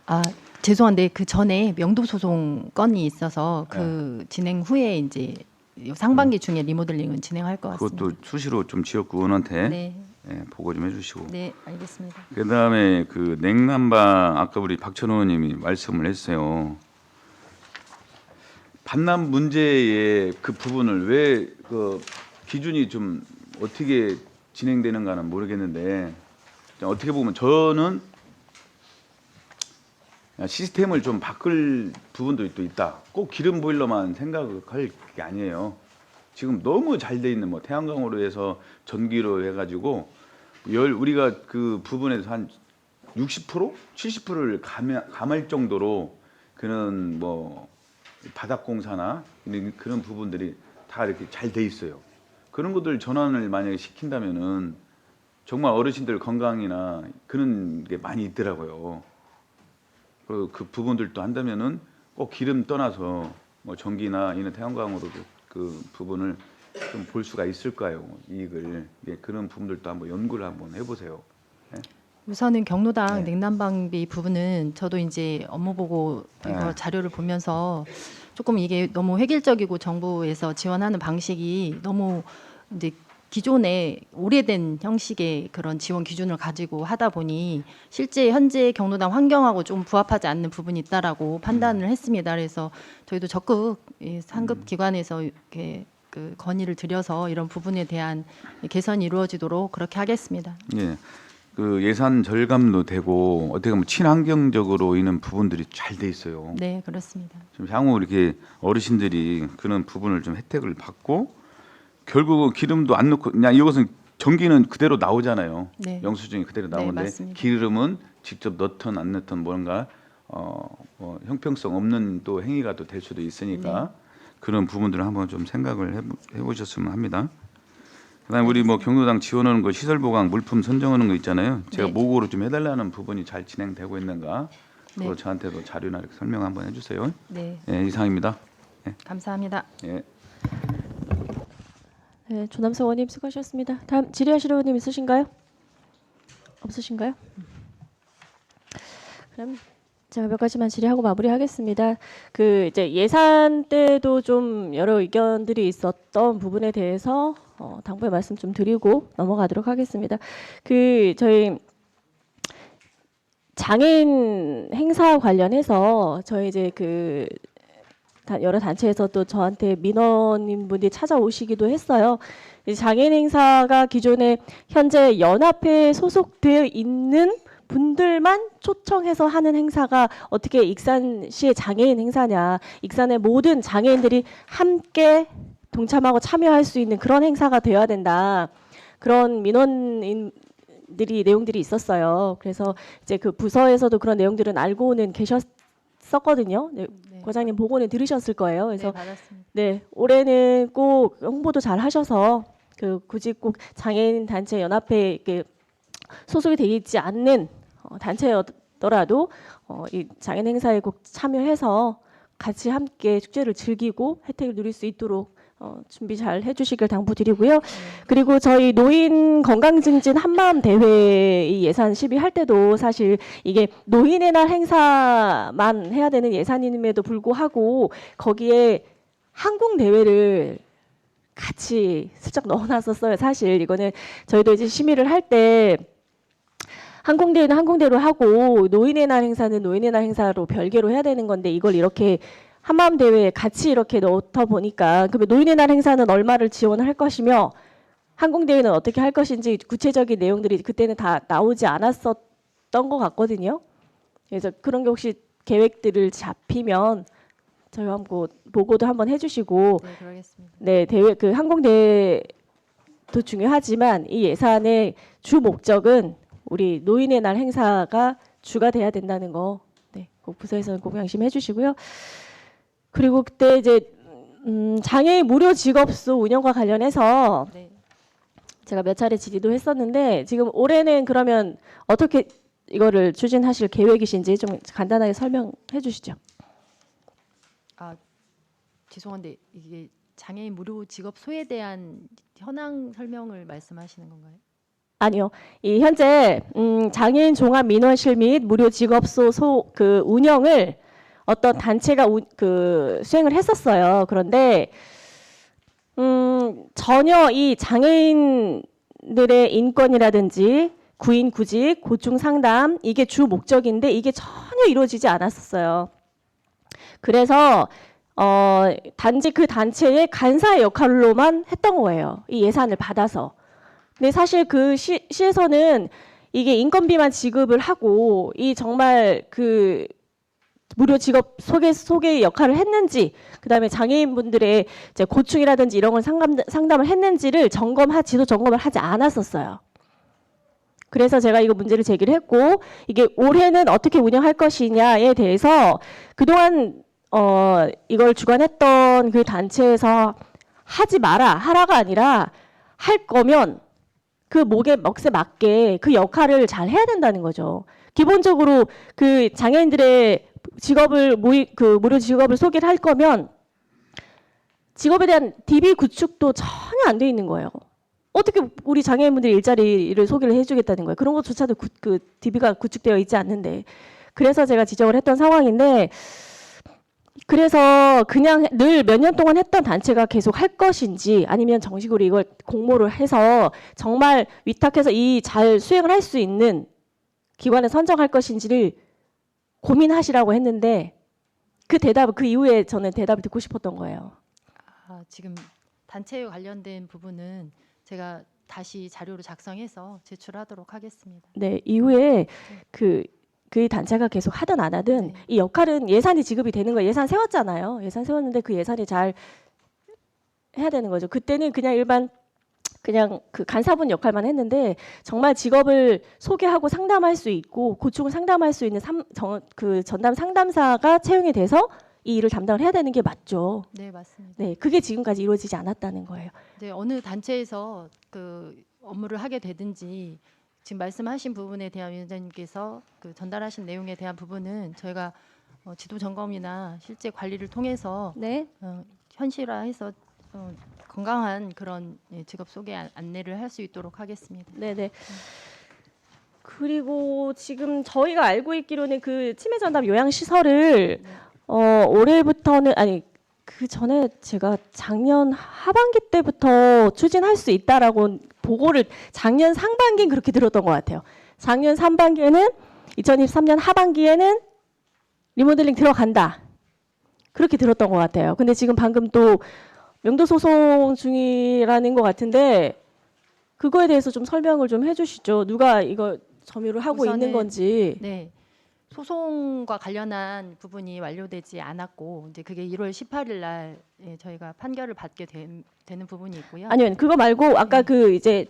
B: 아, 죄송한데 그 전에 명도 소송 건이 있어서 그 진행 후에 이제 상반기 중에 리모델링은 진행할 것 같습니다.
G: 그것도 수시로 좀 지역구 의원한테
B: 네,
G: 예, 보고 좀 해주시고.
B: 네, 알겠습니다.
G: 그다음에 그 냉난방 아까 우리 박찬호 의원님이 말씀을 했어요. 반납 문제의 그 부분을 왜 그 기준이 좀 어떻게 진행되는가는 모르겠는데 어떻게 보면 저는 시스템을 좀 바꿀 부분도 또 있다. 꼭 기름 보일러만 생각할 게 아니에요. 지금 너무 잘 돼 있는 뭐 태양광으로 해서 전기로 해가지고 우리가 그 부분에서 한 60%, 70%를 감할 정도로 그런 뭐 바닥공사나 그런 부분들이 다 이렇게 잘 돼 있어요. 그런 것들 전환을 만약에 시킨다면은 정말 어르신들 건강이나 그런 게 많이 있더라고요. 그 부분들도 한다면은 꼭 기름 떠나서 뭐 전기나 이런 태양광으로 그 부분을 좀 볼 수가 있을까요? 이익을. 예, 그런 부분들도 한번 연구를 한번 해보세요.
B: 우선은 경로당
G: 네.
B: 냉난방비 부분은 저도 이제 업무 보고 이거
G: 네.
B: 자료를 보면서 조금 이게 너무 획일적이고 정부에서 지원하는 방식이 너무 이제 기존의 오래된 형식의 그런 지원 기준을 가지고 하다 보니 실제 현재 경로당 환경하고 좀 부합하지 않는 부분이 있다라고 판단을 했습니다. 그래서 저희도 적극 이 상급 기관에서 이렇게 그 건의를 드려서 이런 부분에 대한 개선이 이루어지도록 그렇게 하겠습니다.
G: 예, 그 예산 절감도 되고 어떻게 보면 친환경적으로 있는 부분들이 잘 돼 있어요.
B: 네, 그렇습니다.
G: 좀 향후 이렇게 어르신들이 그런 부분을 좀 혜택을 받고 결국 기름도 안 넣고 그냥 이것은 전기는 그대로 나오잖아요.
B: 네.
G: 영수증이 그대로
B: 네,
G: 나오는데
B: 맞습니다.
G: 기름은 직접 넣든 안 넣든 뭔가 뭐 형평성 없는 또 행위가 또 될 수도 있으니까 그런 부분들을 한번 좀 생각을 해보셨으면 합니다. 그다음에 우리 뭐 경로당 지원하는 거 시설 보강 물품 선정하는 거 있잖아요. 제가
B: 네.
G: 모국으로 좀 해달라는 부분이 잘 진행되고 있는가 그거
B: 네.
G: 저한테도 자료나 이렇게 설명 한번 해주세요.
B: 네,
G: 예, 이상입니다.
B: 감사합니다.
G: 예.
A: 네, 조남석 의원님 수고하셨습니다. 다음 질의하실 의원님 있으신가요? 없으신가요? 그럼 제가 몇 가지만 질의하고 마무리하겠습니다. 그 이제 예산 때도 좀 여러 의견들이 있었던 부분에 대해서 당부의 말씀 좀 드리고 넘어가도록 하겠습니다. 그 저희 장애인 행사 관련해서 저희 이제 그 여러 단체에서 또 저한테 민원인분들이 찾아오시기도 했어요. 이 장애인 행사가 기존에 현재 연합회에 소속되어 있는 분들만 초청해서 하는 행사가 어떻게 익산시의 장애인 행사냐. 익산의 모든 장애인들이 함께 동참하고 참여할 수 있는 그런 행사가 되어야 된다. 그런 민원인들이 내용들이 있었어요. 그래서 이제 그 부서에서도 그런 내용들은 알고는 계셨었거든요. 네, 과장님 보고는 들으셨을 거예요. 그래서
B: 네, 받았습니다.
A: 네, 올해는 꼭 홍보도 잘 하셔서 그 굳이 꼭 장애인 단체 연합회에 이렇게 소속이 되어 있지 않는 단체였더라도 이 장애인 행사에 꼭 참여해서 같이 함께 축제를 즐기고 혜택을 누릴 수 있도록 준비 잘 해주시길 당부드리고요. 그리고 저희 노인 건강증진 한마음 대회 이 예산 시비할 때도 사실 이게 노인의 날 행사만 해야 되는 예산임에도 불구하고 거기에 항공 대회를 같이 슬쩍 넣어놨었어요. 사실 이거는 저희도 이제 심의를 할 때 항공대회는 항공대로 하고 노인의 날 행사는 노인의 날 행사로 별개로 해야 되는 건데 이걸 이렇게 한마음 대회에 같이 이렇게 넣다 보니까 그러면 노인의 날 행사는 얼마를 지원할 것이며 항공대회는 어떻게 할 것인지 구체적인 내용들이 그때는 다 나오지 않았었던 것 같거든요. 그래서 그런 게 혹시 계획들을 잡히면 저희와 함께 보고도 한번 해주시고
B: 네, 그러겠습니다.
A: 네, 대회 그 항공대회도 중요하지만 이 예산의 주 목적은 우리 노인의 날 행사가 주가 돼야 된다는 거, 네, 꼭 부서에서는 꼭 명심해 주시고요. 그리고 그때 이제 장애인 무료 직업수 운영과 관련해서
B: 네.
A: 제가 몇 차례 질의도 했었는데 지금 올해는 그러면 어떻게 이거를 추진하실 계획이신지 좀 간단하게 설명해 주시죠.
B: 아, 죄송한데 이게 장애인 무료 직업 소에 대한 현황 설명을 말씀하시는 건가요?
A: 아니요. 이 현재 장애인 종합 민원실 및 무료 직업소 그 운영을 어떤 단체가 수행을 했었어요. 그런데 전혀 이 장애인들의 인권이라든지 구인 구직, 고충 상담 이게 주 목적인데 이게 전혀 이루어지지 않았었어요. 그래서 단지 그 단체의 간사의 역할로만 했던 거예요. 이 예산을 받아서. 근데 사실 그 시에서는 이게 인건비만 지급을 하고 이 정말 그 무료 직업 소개 역할을 했는지, 그다음에 장애인분들의 이제 고충이라든지 이런 걸 상담을 했는지를 지도 점검을 하지 않았었어요. 그래서 제가 이거 문제를 제기를 했고, 이게 올해는 어떻게 운영할 것이냐에 대해서 그동안 이걸 주관했던 그 단체에서 하지 마라, 하라가 아니라 할 거면 그 몫에 맞게 그 역할을 잘 해야 된다는 거죠. 기본적으로 그 장애인들의 무료 직업을 소개를 할 거면 직업에 대한 DB 구축도 전혀 안 돼 있는 거예요. 어떻게 우리 장애인분들이 일자리를 소개를 해주겠다는 거예요. 그런 것조차도 그 DB가 구축되어 있지 않는데. 그래서 제가 지적을 했던 상황인데, 그래서 그냥 늘 몇 년 동안 했던 단체가 계속 할 것인지 아니면 정식으로 이걸 공모를 해서 정말 위탁해서 이 잘 수행을 할 수 있는 기관을 선정할 것인지를 고민하시라고 했는데 그 이후에 저는 대답을 듣고 싶었던 거예요.
B: 아, 지금 단체에 관련된 부분은 제가 다시 자료를 작성해서 제출하도록 하겠습니다.
A: 네, 이후에 그 단체가 계속 하든 안 하든
B: 네.
A: 이 역할은 예산이 지급이 되는 거예요. 예산 세웠잖아요. 예산 세웠는데 그 예산이 잘 해야 되는 거죠. 그때는 그냥 그 간사분 역할만 했는데 정말 직업을 소개하고 상담할 수 있고 고충을 상담할 수 있는 그 전담 상담사가 채용이 돼서 이 일을 담당을 해야 되는 게 맞죠.
B: 네, 맞습니다.
A: 네, 그게 지금까지 이루어지지 않았다는 거예요.
B: 네, 어느 단체에서 그 업무를 하게 되든지 지금 말씀하신 부분에 대한 위원장님께서 그 전달하신 내용에 대한 부분은 저희가 지도 점검이나 실제 관리를 통해서
A: 네.
B: 현실화해서 건강한 그런 직업 소개 안내를 할 수 있도록 하겠습니다.
A: 네네. 그리고 지금 저희가 알고 있기로는 그 치매 전담 요양 시설을 올해부터는 아니 그 전에 제가 작년 하반기 때부터 추진할 수 있다라고 보고를 작년 상반기엔 그렇게 들었던 것 같아요. 작년 상반기에는 2023년 하반기에는 리모델링 들어간다. 그렇게 들었던 것 같아요. 근데 지금 방금 또 명도 소송 중이라는 것 같은데 그거에 대해서 좀 설명을 좀 해주시죠. 누가 이거 점유를 하고 있는
B: 우선은-
A: 건지.
B: 네. 소송과 관련한 부분이 완료되지 않았고 이제 그게 1월 18일 날 저희가 판결을 받게 되는 부분이 있고요.
A: 아니요, 그거 말고 아까 그 이제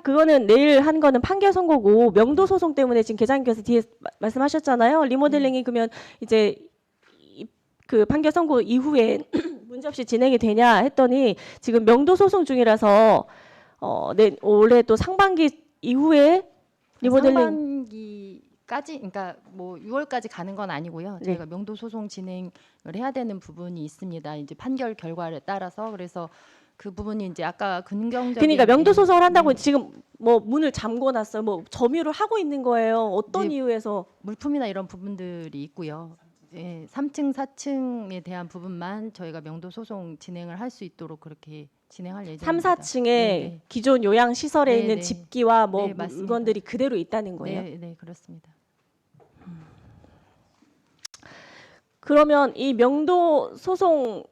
A: 그거는 내일 한 거는 판결 선고고 명도 소송 때문에 지금 계장님께서 뒤에 말씀하셨잖아요. 리모델링이 그러면 이제 그 판결 선고 이후에 문제 없이 진행이 되냐 했더니 지금 명도 소송 중이라서 올해 또 상반기 이후에 리모델링
B: 상반기까지 그러니까 뭐 6월까지 가는 건 아니고요.
A: 네.
B: 저희가 명도 소송 진행을 해야 되는 부분이 있습니다. 이제 판결 결과에 따라서 그래서 그 부분이 이제 아까 긍정적인
A: 그러니까 명도 소송을 한다고
B: 네.
A: 지금 뭐 문을 잠궈 놨어요. 뭐 점유를 하고 있는 거예요. 어떤
B: 네.
A: 이유에서?
B: 물품이나 이런 부분들이 있고요. 3층, 4층에 대한 부분만 저희가 명도 소송 진행을 할 수 있도록 그렇게 진행할 예정입니다.
A: 3, 4층에
B: 네,
A: 기존 요양 시설에
B: 네,
A: 있는
B: 네.
A: 집기와 뭐
B: 네, 맞습니다.
A: 물건들이 그대로 있다는 거예요.
B: 네, 네, 그렇습니다.
A: 그러면 이 명도 소송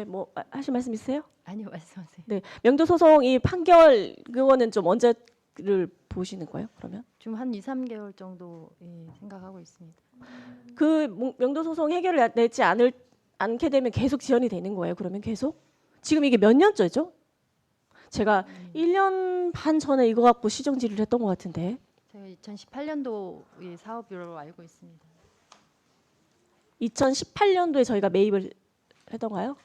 A: 뭐 하실 말씀 있으세요?
B: 아니요, 말씀하세요.
A: 네, 명도 소송 이 판결 그거는 좀 언제를 보시는 거예요? 그러면
B: 좀 한 2, 3개월 정도 생각하고 있습니다.
A: 그 명도 소송 해결을 내지 않게 되면 계속 지연이 되는 거예요. 그러면 계속 지금 이게 몇 년째죠? 제가 1년 반 전에 이거 갖고 시정 질의를 했던 것 같은데
B: 제가 2018년도의 사업으로 알고 있습니다.
A: 2018년도에 저희가 매입을 했던가요?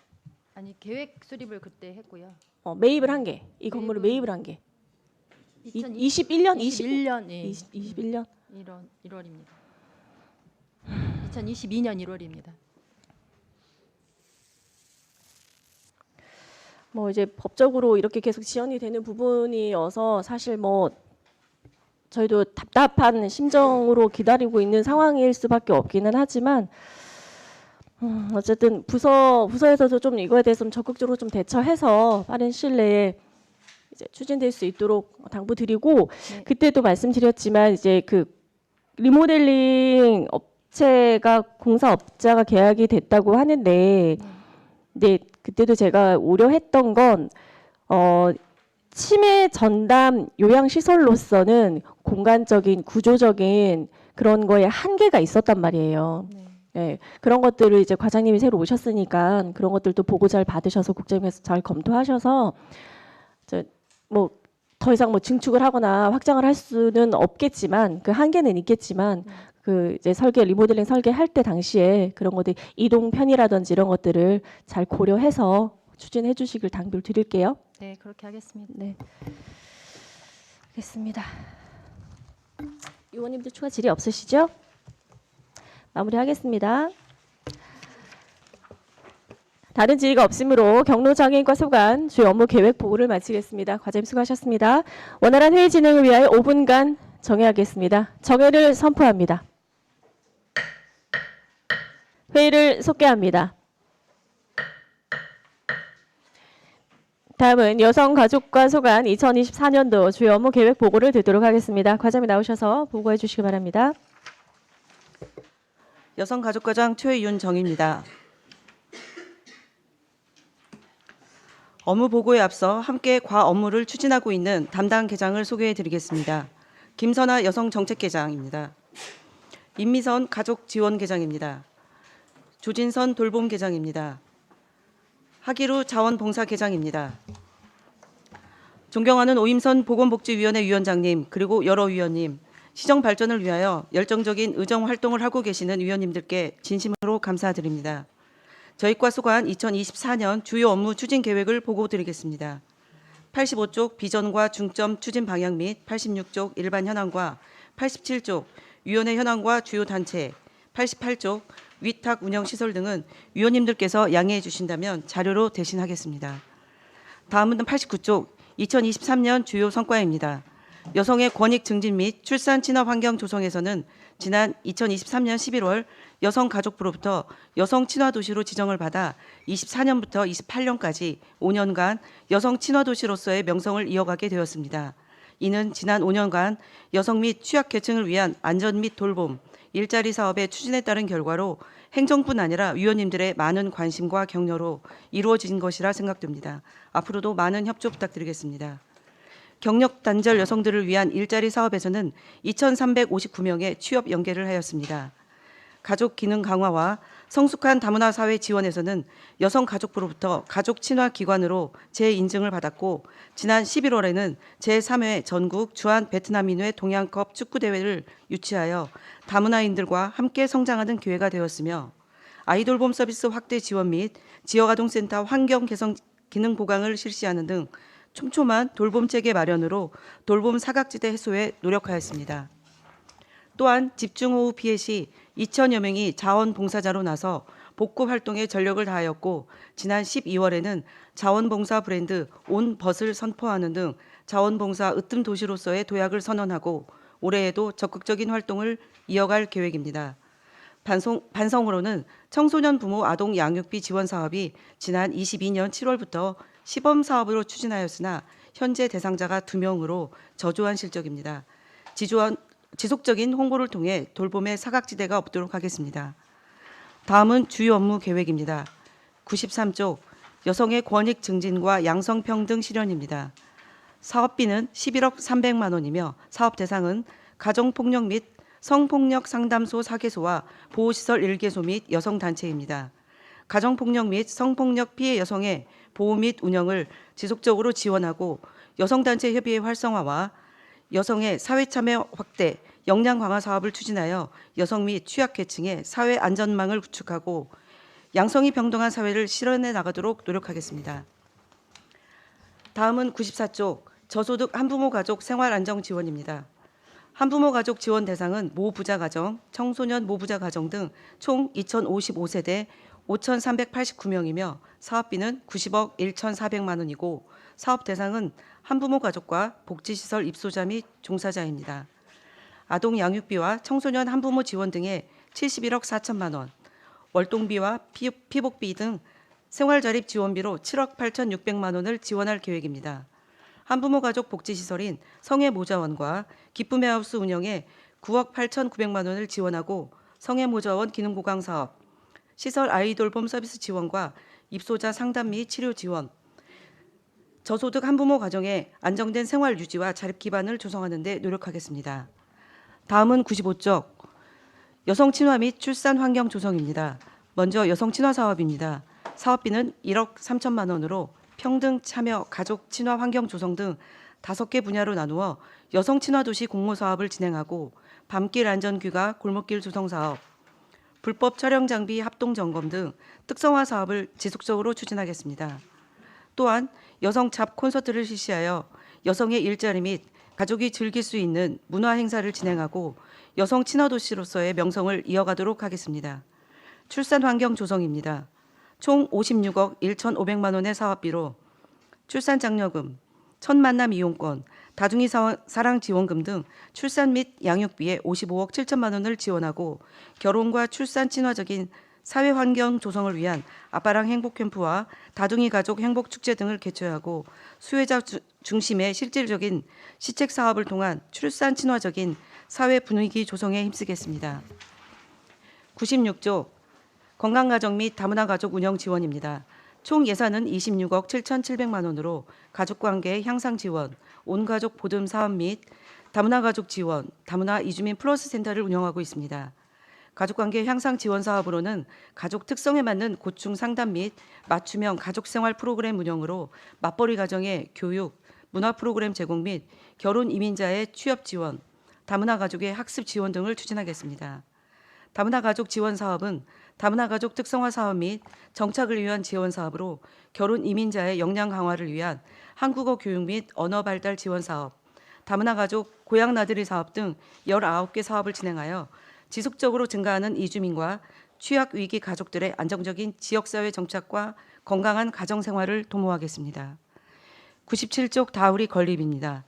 B: 아니 계획 수립을 그때 했고요.
A: 매입을 한 게, 이 건물을
B: 매입은
A: 매입을 한 게.
B: 2021년
A: 21년?
B: 예.
A: 21년?
B: 1월입니다. 2022년 1월입니다.
A: 뭐 이제 법적으로 이렇게 계속 지연이 되는 부분이어서 사실 뭐 저희도 답답한 심정으로 기다리고 있는 상황일 수밖에 없기는 하지만 어쨌든 부서에서도 좀 이거에 대해서 좀 적극적으로 좀 대처해서 빠른 시일 내에 이제 추진될 수 있도록 당부드리고
B: 네.
A: 그때도 말씀드렸지만 이제 그 리모델링 업체가 공사업자가 계약이 됐다고 하는데 네, 그때도 제가 우려했던 건 치매 전담 요양 시설로서는 공간적인 구조적인 그런 거에 한계가 있었단 말이에요.
B: 네.
A: 네, 그런 것들을 이제 과장님이 새로 오셨으니까 그런 것들도 보고 잘 받으셔서 국장님께서 잘 검토하셔서 뭐 더 이상 뭐 증축을 하거나 확장을 할 수는 없겠지만 그 한계는 있겠지만 그 이제 리모델링 설계할 때 당시에 그런 것들 이동 편의라든지 이런 것들을 잘 고려해서 추진해 주시길 당부를 드릴게요.
B: 네, 그렇게 하겠습니다.
A: 네. 알겠습니다. 의원님들 추가 질의 없으시죠? 마무리하겠습니다. 다른 질의가 없으므로 경로장애인과 소관 주요 업무 계획 보고를 마치겠습니다. 과장님 수고하셨습니다. 원활한 회의 진행을 위하여 5분간 정회하겠습니다. 정회를 선포합니다. 회의를 속개합니다. 다음은 여성가족과 소관 2024년도 주요 업무 계획 보고를 듣도록 하겠습니다. 과장님 나오셔서 보고해 주시기 바랍니다.
H: 여성가족과장 최윤정입니다. 업무 보고에 앞서 함께 과 업무를 추진하고 있는 담당 계장을 소개해 드리겠습니다. 김선아 여성정책계장입니다. 임미선 가족지원계장입니다. 조진선 돌봄계장입니다. 하기루 자원봉사계장입니다. 존경하는 오임선 보건복지위원회 위원장님 그리고 여러 위원님, 시정 발전을 위하여 열정적인 의정 활동을 하고 계시는 위원님들께 진심으로 감사드립니다. 저희과 소관 2024년 주요 업무 추진 계획을 보고 드리겠습니다. 85쪽 비전과 중점 추진 방향 및 86쪽 일반 현황과 87쪽 위원회 현황과 주요 단체, 88쪽 위탁 운영 시설 등은 위원님들께서 양해해 주신다면 자료로 대신하겠습니다. 다음은 89쪽 2023년 주요 성과입니다. 여성의 권익 증진 및 출산 친화 환경 조성에서는 지난 2023년 11월 여성가족부로부터 여성 친화 도시로 지정을 받아 24년부터 28년까지 5년간 여성 친화 도시로서의 명성을 이어가게 되었습니다. 이는 지난 5년간 여성 및 취약계층을 위한 안전 및 돌봄, 일자리 사업의 추진에 따른 결과로 행정뿐 아니라 위원님들의 많은 관심과 격려로 이루어진 것이라 생각됩니다. 앞으로도 많은 협조 부탁드리겠습니다. 경력 단절 여성들을 위한 일자리 사업에서는 2,359명의 취업 연계를 하였습니다. 가족 기능 강화와 성숙한 다문화 사회 지원에서는 여성가족부로부터 가족 친화 기관으로 재인증을 받았고 지난 11월에는 제3회 전국 주한 베트남인회 동양컵 축구대회를 유치하여 다문화인들과 함께 성장하는 기회가 되었으며 아이돌봄 서비스 확대 지원 및 지역아동센터 환경 개선 기능 보강을 실시하는 등 촘촘한 돌봄 체계 마련으로 돌봄 사각지대 해소에 노력하였습니다. 또한 집중호우 피해 시 2,000여 명이 자원봉사자로 나서 복구 활동에 전력을 다하였고 지난 12월에는 자원봉사 브랜드 온벗을 선포하는 등 자원봉사 으뜸 도시로서의 도약을 선언하고 올해에도 적극적인 활동을 이어갈 계획입니다. 반성으로는 청소년 부모 아동 양육비 지원 사업이 지난 22년 7월부터 시범 사업으로 추진하였으나 현재 대상자가 2명으로 저조한 실적입니다. 지속적인 홍보를 통해 돌봄의 사각지대가 없도록 하겠습니다. 다음은 주요 업무 계획입니다. 93쪽 여성의 권익 증진과 양성평등 실현입니다. 사업비는 11억 300만 원이며 사업 대상은 가정폭력 및 성폭력 상담소 4개소와 보호시설 1개소 및 여성단체입니다. 가정폭력 및 성폭력 피해 여성의 보호 및 운영을 지속적으로 지원하고 여성단체 협의회 활성화와 여성의 사회참여 확대, 역량 강화 사업을 추진하여 여성 및 취약계층의 사회 안전망을 구축하고 양성이 병동한 사회를 실현해 나가도록 노력하겠습니다. 다음은 94쪽 저소득 한부모 가족 생활 안정 지원입니다. 한부모 가족 지원 대상은 모부자 가정, 청소년 모부자 가정 등 총 2055세대 5,389명이며 사업비는 90억 1,400만 원이고 사업 대상은 한부모 가족과 복지시설 입소자 및 종사자입니다. 아동 양육비와 청소년 한부모 지원 등의 71억 4천만 원, 월동비와 피복비 등 생활자립 지원비로 7억 8,600만 원을 지원할 계획입니다. 한부모 가족 복지시설인 성해모자원과 기쁨의 하우스 운영에 9억 8,900만 원을 지원하고 성해모자원 기능보강 사업, 시설 아이돌봄 서비스 지원과 입소자 상담 및 치료 지원, 저소득 한부모 가정의 안정된 생활 유지와 자립 기반을 조성하는 데 노력하겠습니다. 다음은 95쪽 여성 친화 및 출산 환경 조성입니다. 먼저 여성 친화 사업입니다. 사업비는 1억 3천만 원으로 평등 참여 가족 친화 환경 조성 등 5개 분야로 나누어 여성 친화 도시 공모 사업을 진행하고 밤길 안전 귀가 골목길 조성 사업, 불법 촬영 장비 합동 점검 등 특성화 사업을 지속적으로 추진하겠습니다. 또한 여성 잡 콘서트를 실시하여 여성의 일자리 및 가족이 즐길 수 있는 문화 행사를 진행하고 여성 친화 도시로서의 명성을 이어가도록 하겠습니다. 출산 환경 조성입니다. 총 56억 1,500만 원의 사업비로 출산 장려금, 첫 만남 이용권, 다중이 사랑 지원금 등 출산 및 양육비에 55억 7천만 원을 지원하고 결혼과 출산 친화적인 사회 환경 조성을 위한 아빠랑 행복 캠프와 다둥이 가족 행복 축제 등을 개최하고 수혜자 중심의 실질적인 시책 사업을 통한 출산 친화적인 사회 분위기 조성에 힘쓰겠습니다. 96조 건강가정 및 다문화 가족 운영 지원입니다. 총 예산은 26억 7,700만 원으로 가족관계 향상 지원, 온가족 보듬 사업 및 다문화 가족 지원, 다문화 이주민 플러스 센터를 운영하고 있습니다. 가족관계 향상 지원 사업으로는 가족 특성에 맞는 고충 상담 및 맞춤형 가족생활 프로그램 운영으로 맞벌이 가정의 교육, 문화 프로그램 제공 및 결혼 이민자의 취업 지원, 다문화 가족의 학습 지원 등을 추진하겠습니다. 다문화 가족 지원 사업은 다문화 가족 특성화 사업 및 정착을 위한 지원 사업으로 결혼 이민자의 역량 강화를 위한 한국어 교육 및 언어 발달 지원 사업, 다문화 가족 고향 나들이 사업 등 19개 사업을 진행하여 지속적으로 증가하는 이주민과 취약 위기 가족들의 안정적인 지역사회 정착과 건강한 가정생활을 도모하겠습니다. 97쪽 다우리 건립입니다.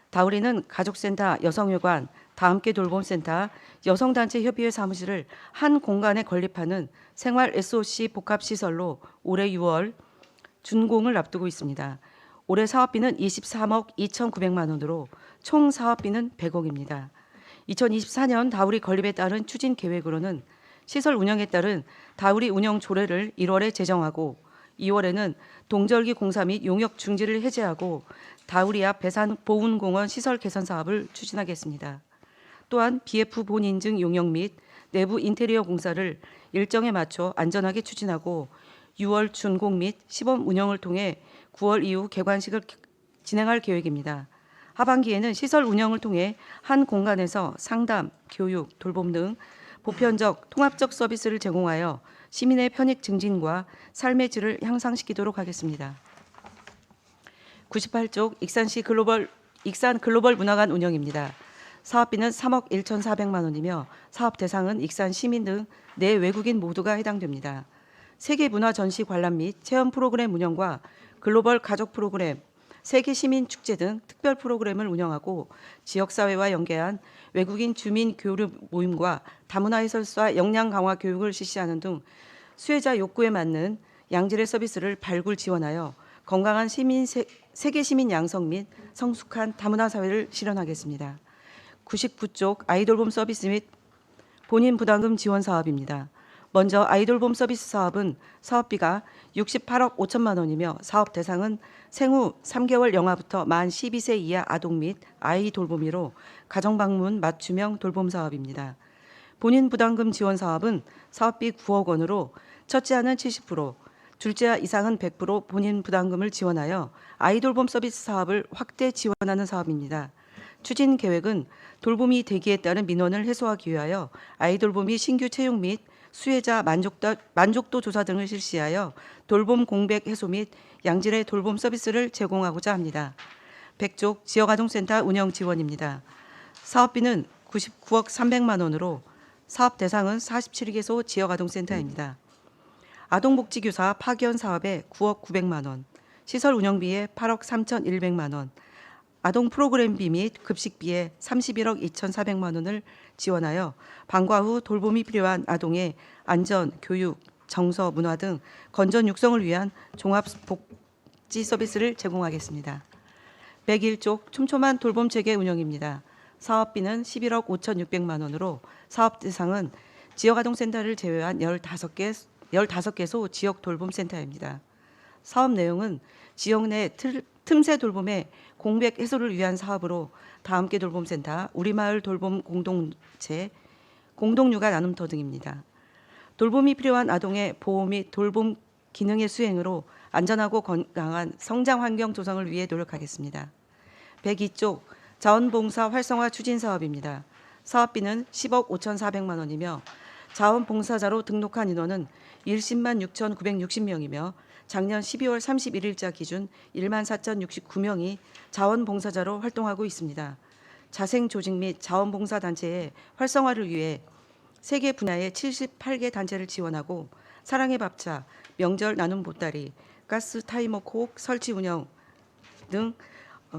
H: 다우리는 가족센터, 여성회관, 다함께 돌봄센터, 여성단체 협의회 사무실을 한 공간에 건립하는 생활 SOC 복합시설로 올해 6월 준공을 앞두고 있습니다. 올해 사업비는 23억 2,900만 원으로 총 사업비는 100억입니다. 2024년 다우리 건립에 따른 추진 계획으로는 시설 운영에 따른 다우리 운영 조례를 1월에 제정하고 2월에는 동절기 공사 및 용역 중지를 해제하고 다우리 앞 배산 보훈공원 시설 개선 사업을 추진하겠습니다. 또한 BF 본 인증 용역 및 내부 인테리어 공사를 일정에 맞춰 안전하게 추진하고 6월 준공 및 시범 운영을 통해 9월 이후 개관식을 진행할 계획입니다. 하반기에는 시설 운영을 통해 한 공간에서 상담, 교육, 돌봄 등 보편적, 통합적 서비스를 제공하여 시민의 편익 증진과 삶의 질을 향상시키도록 하겠습니다. 98쪽 익산 글로벌 문화관 운영입니다. 사업비는 3억 1,400만 원이며 사업 대상은 익산 시민 등 내 외국인 모두가 해당됩니다. 세계 문화 전시 관람 및 체험 프로그램 운영과 글로벌 가족 프로그램, 세계 시민 축제 등 특별 프로그램을 운영하고 지역사회와 연계한 외국인 주민 교류 모임과 다문화 해설사 역량 강화 교육을 실시하는 등 수혜자 욕구에 맞는 양질의 서비스를 발굴 지원하여 건강한 세계 시민 양성 및 성숙한 다문화 사회를 실현하겠습니다. 99쪽 아이돌봄 서비스 및 본인 부담금 지원 사업입니다. 먼저 아이돌봄 서비스 사업은 사업비가 68억 5천만 원이며 사업 대상은 생후 3개월 영아부터 만 12세 이하 아동 및 아이 돌보미로 가정방문 맞춤형 돌봄 사업입니다. 본인 부담금 지원 사업은 사업비 9억 원으로 첫째아는 70%, 둘째아 이상은 100% 본인 부담금을 지원하여 아이돌봄 서비스 사업을 확대 지원하는 사업입니다. 추진 계획은 돌봄이 대기에 따른 민원을 해소하기 위하여 아이돌봄이 신규 채용 및 수혜자 만족도 조사 등을 실시하여 돌봄 공백 해소 및 양질의 돌봄 서비스를 제공하고자 합니다. 백족 지역아동센터 운영 지원입니다. 사업비는 99억 300만 원으로 사업 대상은 47개소 지역아동센터입니다. 아동복지교사 파견 사업에 9억 900만 원, 시설 운영비에 8억 3,100만 원, 아동 프로그램비 및 급식비에 31억 2,400만 원을 지원하여 방과 후 돌봄이 필요한 아동의 안전, 교육, 정서, 문화 등 건전 육성을 위한 종합 복지 서비스를 제공하겠습니다. 101쪽 촘촘한 돌봄 체계 운영입니다. 사업비는 11억 5,600만 원으로 사업 대상은 지역아동센터를 제외한 15개소 지역 돌봄센터입니다. 사업 내용은 지역 내 틈새 돌봄의 공백 해소를 위한 사업으로 다함께 돌봄센터, 우리마을 돌봄 공동체, 공동육아 나눔터 등입니다. 돌봄이 필요한 아동의 보호 및 돌봄 기능의 수행으로 안전하고 건강한 성장 환경 조성을 위해 노력하겠습니다. 102쪽 자원봉사 활성화 추진 사업입니다. 사업비는 10억 5,400만 원이며 자원봉사자로 등록한 인원은 10만 6,960명이며 작년 12월 31일자 기준 1만 4,069명이 자원봉사자로 활동하고 있습니다. 자생조직 및 자원봉사단체의 활성화를 위해 세계 분야의 78개 단체를 지원하고 사랑의 밥차, 명절 나눔 보따리, 가스 타이머 콕 설치 운영 등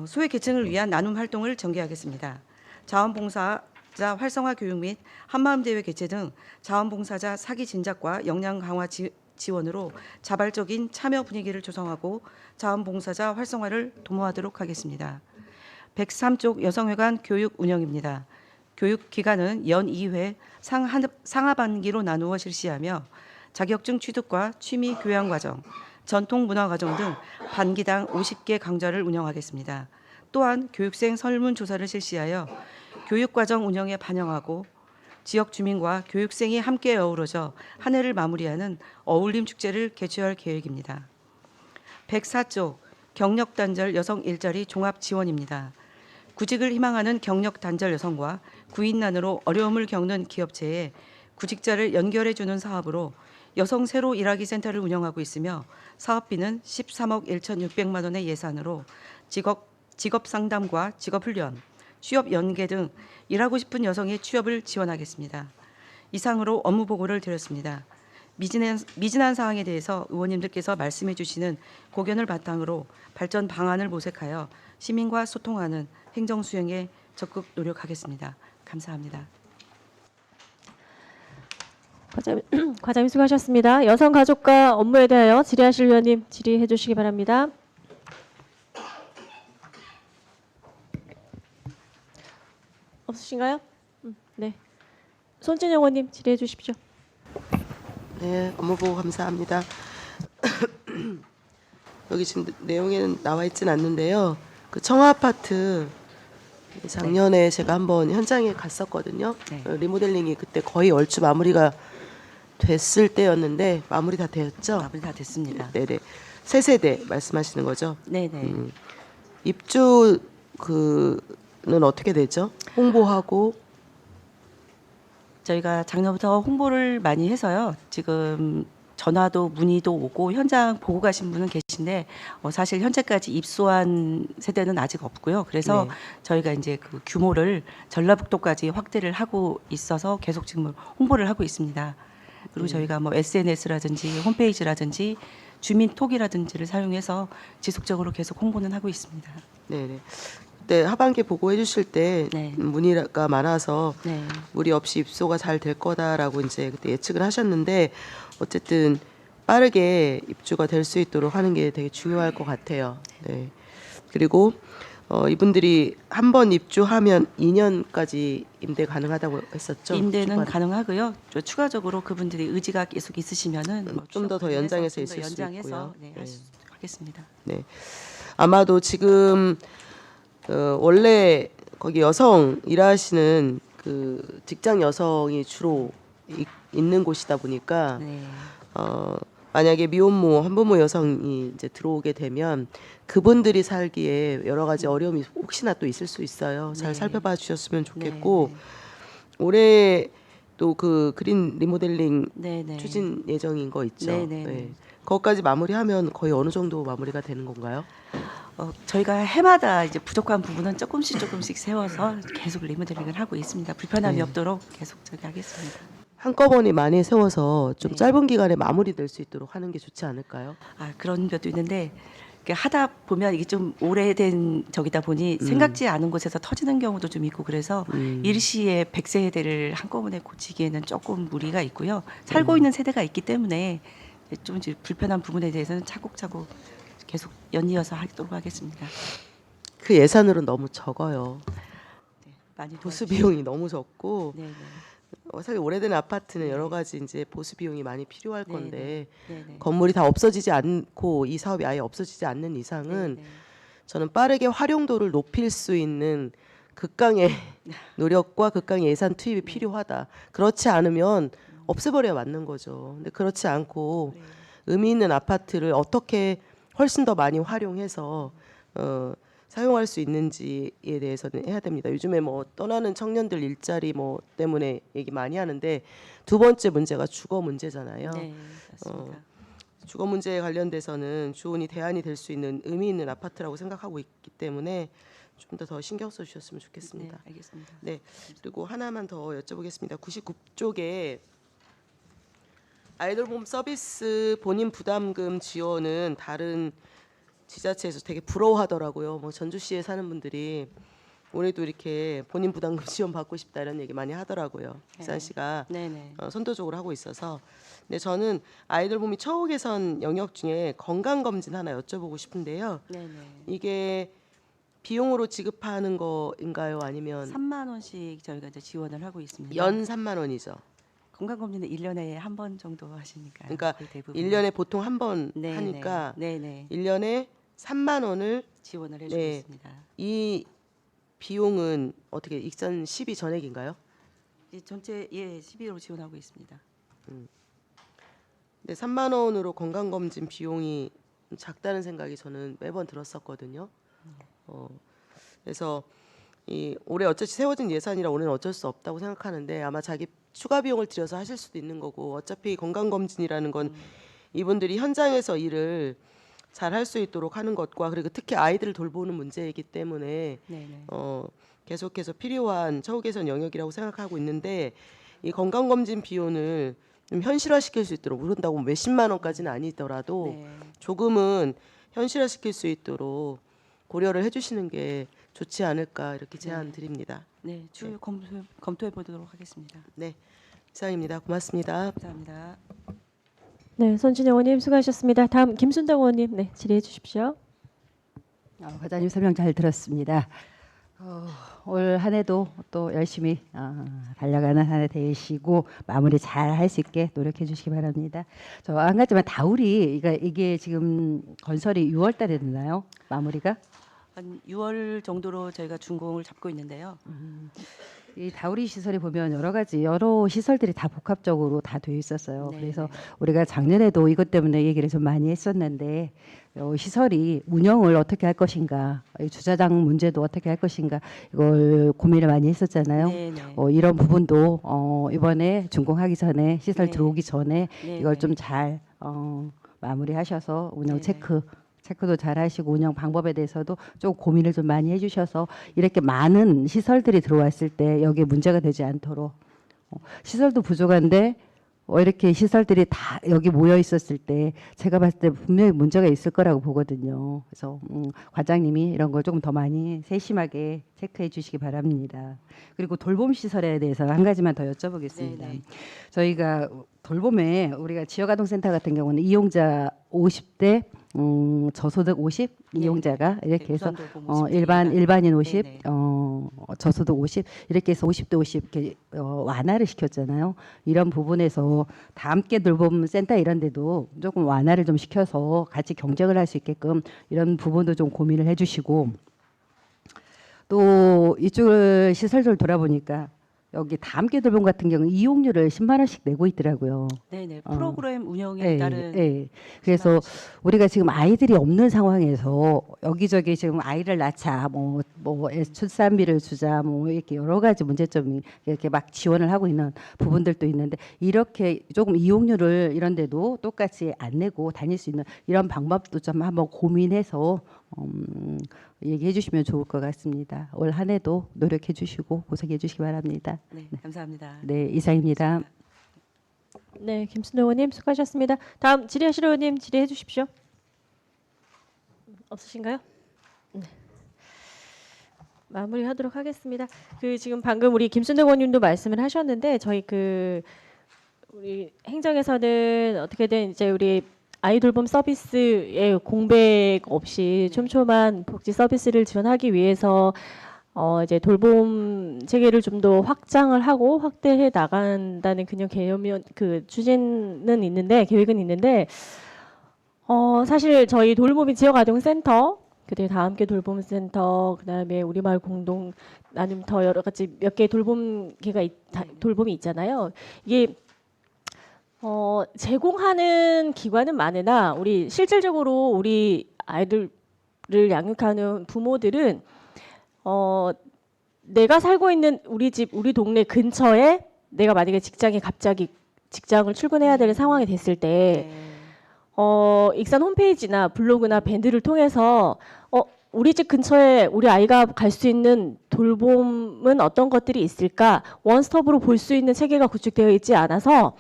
H: 소외 계층을 위한 나눔 활동을 전개하겠습니다. 자원봉사자 활성화 교육 및 한마음 대회 개최 등 자원봉사자 사기 진작과 역량 강화 지원으로 자발적인 참여 분위기를 조성하고 자원봉사자 활성화를 도모하도록 하겠습니다. 103쪽 여성회관 교육 운영입니다. 교육 기간은 연 2회 상하반기로 나누어 실시하며 자격증 취득과 취미 교양 과정, 전통 문화 과정 등 반기당 50개 강좌를 운영하겠습니다. 또한 교육생 설문조사를 실시하여 교육과정 운영에 반영하고 지역 주민과 교육생이 함께 어우러져 한 해를 마무리하는 어울림 축제를 개최할 계획입니다. 104쪽 경력단절 여성 일자리 종합 지원입니다. 구직을 희망하는 경력단절 여성과 구인난으로 어려움을 겪는 기업체에 구직자를 연결해주는 사업으로 여성 새로 일하기 센터를 운영하고 있으며 사업비는 13억 1,600만 원의 예산으로 직업 상담과 직업 훈련, 취업 연계 등 일하고 싶은 여성의 취업을 지원하겠습니다. 이상으로 업무 보고를 드렸습니다. 미진한 사항에 대해서 의원님들께서 말씀해 주시는 고견을 바탕으로 발전 방안을 모색하여 시민과 소통하는 행정 수행에 적극 노력하겠습니다. 감사합니다.
A: 과장님 수고하셨습니다. 여성가족과 업무에 대하여 질의하실 의원님 질의해 주시기 바랍니다. 없으신가요? 네. 손진영 의원님 질의해 주십시오.
F: 네, 업무보고 감사합니다. 여기 지금 내용에는 나와 있진 않는데요. 그 청아아파트 작년에 제가 한번 현장에 갔었거든요.
H: 네.
F: 리모델링이 그때 거의 얼추 마무리가 됐을 때였는데 마무리 다 되었죠?
H: 마무리 다 됐습니다.
F: 네네. 새 세대 말씀하시는 거죠?
H: 네네.
F: 입주 그는 어떻게 되죠? 홍보하고
H: 저희가 작년부터 홍보를 많이 해서요. 지금 전화도 문의도 오고 현장 보고 가신 분은 계신데 사실 현재까지 입소한 세대는 아직 없고요. 그래서
F: 네.
H: 저희가 이제 그 규모를 전라북도까지 확대를 하고 있어서 계속 지금 홍보를 하고 있습니다. 그리고 저희가 뭐 SNS라든지 홈페이지라든지 주민톡이라든지를 사용해서 지속적으로 계속 홍보는 하고 있습니다.
F: 네네. 그때 하반기 보고해 주실 때
H: 네.
F: 문의가 많아서
H: 네.
F: 무리 없이 입소가 잘 될 거다라고 이제 그때 예측을 하셨는데 어쨌든 빠르게 입주가 될 수 있도록 하는 게 되게 중요할 것 같아요. 네. 그리고 이분들이 한 번 입주하면 2년까지 임대 가능하다고 했었죠.
H: 임대는
F: 초반에.
H: 가능하고요. 추가적으로 그분들이 의지가 계속 있으시면은
F: 좀 더 연장해서
H: 좀더
F: 있을 수
H: 연장해서
F: 있고요.
H: 네,
F: 네.
H: 하겠습니다.
F: 네. 아마도 지금 원래 거기 여성 일하시는 그 직장 여성이 주로 있는 곳이다 보니까
H: 네.
F: 만약에 미혼모, 한부모 여성이 이제 들어오게 되면 그분들이 살기에 여러 가지 어려움이 혹시나 또 있을 수 있어요. 잘
H: 네.
F: 살펴봐 주셨으면 좋겠고
H: 네.
F: 올해 또 그 그린 리모델링
H: 네네.
F: 추진 예정인 거 있죠.
H: 네네.
F: 네. 그것까지 마무리하면 거의 어느 정도 마무리가 되는 건가요?
H: 저희가 해마다 이제 부족한 부분은 조금씩 세워서 계속 리모델링을 하고 있습니다. 불편함이
F: 네.
H: 없도록 계속 저기 하겠습니다.
F: 한꺼번에 많이 세워서 좀
H: 네.
F: 짧은 기간에 마무리될 수 있도록 하는 게 좋지 않을까요?
H: 그런 것도 있는데 이렇게 하다 보면 이게 좀 오래된 적이다 보니 생각지 않은 곳에서 터지는 경우도 좀 있고 그래서 일시에 100세대를 한꺼번에 고치기에는 조금 무리가 있고요. 살고 있는 세대가 있기 때문에 좀 이제 불편한 부분에 대해서는 차곡차곡 계속 연이어서 하도록 하겠습니다.
F: 그 예산으로는 너무 적어요.
H: 네, 많이
F: 보수
H: 도와주시면-
F: 비용이 너무 적고
H: 네네.
F: 사실 오래된 아파트는 여러 가지 이제 보수 비용이 많이 필요할
H: 네,
F: 건데
H: 네네.
F: 건물이 다 없어지지 않고 이 사업이 아예 없어지지 않는 이상은
H: 네네.
F: 저는 빠르게 활용도를 높일 수 있는 극강의 노력과 극강의 예산 투입이 필요하다. 그렇지 않으면 없애버려야 맞는 거죠. 근데 그렇지 않고
H: 네.
F: 의미 있는 아파트를 어떻게 훨씬 더 많이 활용해서 사용할 수 있는지에 대해서는 해야 됩니다. 요즘에 뭐 떠나는 청년들 일자리 뭐 때문에 얘기 많이 하는데 두 번째 문제가 주거 문제잖아요.
H: 네, 맞습니다.
F: 주거 문제에 관련돼서는 주온이 대안이 될 수 있는 의미 있는 아파트라고 생각하고 있기 때문에 좀 더 신경 써 주셨으면 좋겠습니다.
H: 네, 알겠습니다.
F: 네. 그리고 하나만 더 여쭤보겠습니다. 99쪽에 아이돌 홈 서비스 본인 부담금 지원은 다른 지자체에서 되게 부러워하더라고요. 뭐 전주시에 사는 분들이 올해도 이렇게 본인 부담금 지원 받고 싶다 이런 얘기 많이 하더라고요. 부산시가
H: 네네.
F: 선도적으로 하고 있어서. 근데 저는 아이돌 홈이 처우 개선 영역 중에 건강 검진 하나 여쭤보고 싶은데요.
H: 네네.
F: 이게 비용으로 지급하는 거인가요? 아니면
H: 3만 원씩 저희가 이제 지원을 하고 있습니다.
F: 연 3만 원이죠.
H: 건강검진은 1년에 한 번 정도 하시니까.
F: 그러니까
H: 거의 대부분.
F: 1년에 보통 한 번
H: 네네.
F: 하니까
H: 네네.
F: 1년에 3만 원을
H: 지원을 해주고
F: 네.
H: 있습니다.
F: 이 비용은 어떻게 익산 12 전액인가요?
H: 이 전체 12로 지원하고 있습니다.
F: 네, 3만 원으로 건강 검진 비용이 작다는 생각이 저는 매번 들었었거든요. 그래서 이 올해 어차피 세워진 예산이라 올해는 어쩔 수 없다고 생각하는데 아마 자기 추가 비용을 들여서 하실 수도 있는 거고 어차피 건강 검진이라는 건 이분들이 현장에서 일을 잘 할 수 있도록 하는 것과 그리고 특히 아이들을 돌보는 문제이기 때문에
H: 네네.
F: 계속해서 필요한 처우 개선 영역이라고 생각하고 있는데 이 건강 검진 비용을 좀 현실화시킬 수 있도록 그런다고 몇십만 원까지는 아니더라도
H: 네.
F: 조금은 현실화시킬 수 있도록 고려를 해주시는 게 좋지 않을까 이렇게 제안 드립니다.
H: 네, 추후 검토해 보도록 하겠습니다.
F: 네, 이상입니다. 고맙습니다.
H: 감사합니다.
A: 네, 손진영 의원님 수고하셨습니다. 다음 김순당 의원님 네, 질의해 주십시오.
D: 과장님 설명 잘 들었습니다. 올 한 해도 또 열심히 달려가는 한 해 되시고 마무리 잘 할 수 있게 노력해 주시기 바랍니다. 저 한 가지만 다우리 이게 지금 건설이 6월달에 되나요? 마무리가?
H: 한 6월 정도로 저희가 준공을 잡고 있는데요.
D: 이 다우리 시설이 보면 여러 시설들이 다 복합적으로 다 되어 있었어요.
H: 네.
D: 그래서 우리가 작년에도 이것 때문에 얘기를 좀 많이 했었는데 시설이 운영을 어떻게 할 것인가, 이 주차장 문제도 어떻게 할 것인가 이걸 고민을 많이 했었잖아요.
H: 네네.
D: 이런 부분도 이번에 준공하기 전에 시설
H: 네.
D: 들어오기 전에
H: 네네.
D: 이걸 좀 잘 마무리하셔서 운영
H: 네네.
D: 체크도 잘 하시고 운영 방법에 대해서도 좀 고민을 좀 많이 해주셔서 이렇게 많은 시설들이 들어왔을 때 여기에 문제가 되지 않도록 시설도 부족한데 이렇게 시설들이 다 여기 모여 있었을 때 제가 봤을 때 분명히 문제가 있을 거라고 보거든요. 그래서 과장님이 이런 걸 조금 더 많이 세심하게 체크해 주시기 바랍니다. 그리고 돌봄 시설에 대해서 한 가지만 더 여쭤보겠습니다.
H: 네네.
D: 저희가 돌봄에 우리가 지역아동센터 같은 경우는 이용자 50대 저소득 50 이용자가 이렇게 해서
H: 우선 돌봄 50대
D: 일반인 50
H: 네네.
D: 저소득 50 이렇게 해서 50대 50 이렇게 완화를 시켰잖아요. 이런 부분에서 다 함께 돌봄 센터 이런 데도 조금 완화를 좀 시켜서 같이 경쟁을 할 수 있게끔 이런 부분도 좀 고민을 해 주시고 또 이쪽 시설들 돌아보니까 여기 다 함께 돌봄 같은 경우 이용료를 10만 원씩 내고 있더라고요.
H: 네네.
D: 어.
H: 프로그램 운영에
D: 예,
H: 따른
D: 예. 그래서 우리가 지금 아이들이 없는 상황에서 여기저기 지금 아이를 낳자, 출산비를 주자, 이렇게 여러 가지 문제점이 이렇게 막 지원을 하고 있는 부분들도 있는데 이렇게 조금 이용료를 이런 데도 똑같이 안 내고 다닐 수 있는 이런 방법도 좀 한번 고민해서 얘기해 주시면 좋을 것 같습니다. 올 한 해도 노력해 주시고 고생해 주시기 바랍니다.
H: 네, 감사합니다.
D: 네, 이상입니다.
A: 네, 김순호 의원님 수고하셨습니다. 다음 질의하실 의원님 질의해 주십시오. 없으신가요? 네. 마무리하도록 하겠습니다. 지금 방금 우리 김순호 의원님도 말씀을 하셨는데 저희 우리 행정에서는 어떻게든 이제 우리 아이 돌봄 서비스의 공백 없이 촘촘한 복지 서비스를 지원하기 위해서 이제 돌봄 체계를 좀 더 확장을 하고 확대해 나간다는 그냥 추진은 있는데 계획은 있는데 사실 저희 돌봄이 지역아동센터 그다음에 다함께 돌봄센터 그다음에 우리마을 공동 아니면 더 여러 가지 몇 개의 돌봄이 있잖아요. 이게 제공하는 기관은 많으나 우리 실질적으로 우리 아이들을 양육하는 부모들은 내가 살고 있는 우리 집, 우리 동네 근처에 내가 만약에 갑자기 직장을 출근해야 되는 상황이 됐을 때, 익산 홈페이지나 블로그나 밴드를 통해서 우리 집 근처에 우리 아이가 갈 수 있는 돌봄은 어떤 것들이 있을까? 원스톱으로 볼 수 있는 체계가 구축되어 있지 않아서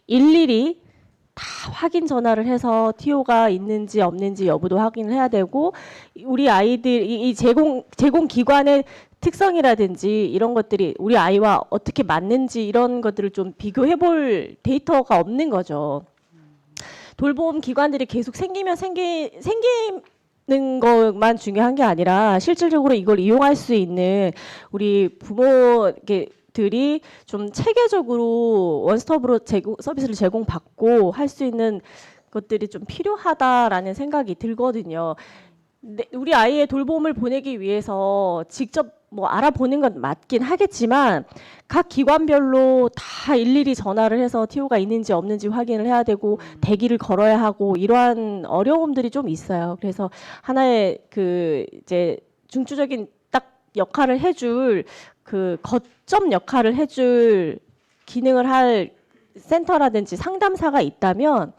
A: 일일이 다 확인 전화를 해서 TO가 있는지 없는지 여부도 확인을 해야 되고 우리 아이들 이 제공 기관의 특성이라든지 이런 것들이 우리 아이와 어떻게 맞는지 이런 것들을 좀 비교해 볼 데이터가 없는 거죠. 돌봄 기관들이 계속 생기는 것만 중요한 게 아니라 실질적으로 이걸 이용할 수 있는 우리 부모들이 좀 체계적으로 원스톱으로 서비스를 제공받고 할 수 있는 것들이 좀 필요하다라는 생각이 들거든요. 우리 아이의 돌봄을 보내기 위해서 직접 알아보는 건 맞긴 하겠지만 각 기관별로 다 일일이 전화를 해서 TO가 있는지 없는지 확인을 해야 되고 대기를 걸어야 하고 이러한 어려움들이 좀 있어요. 그래서 하나의 이제 중추적인 딱 역할을 해줄 거점 역할을 해줄 기능을 할 센터라든지 상담사가 있다면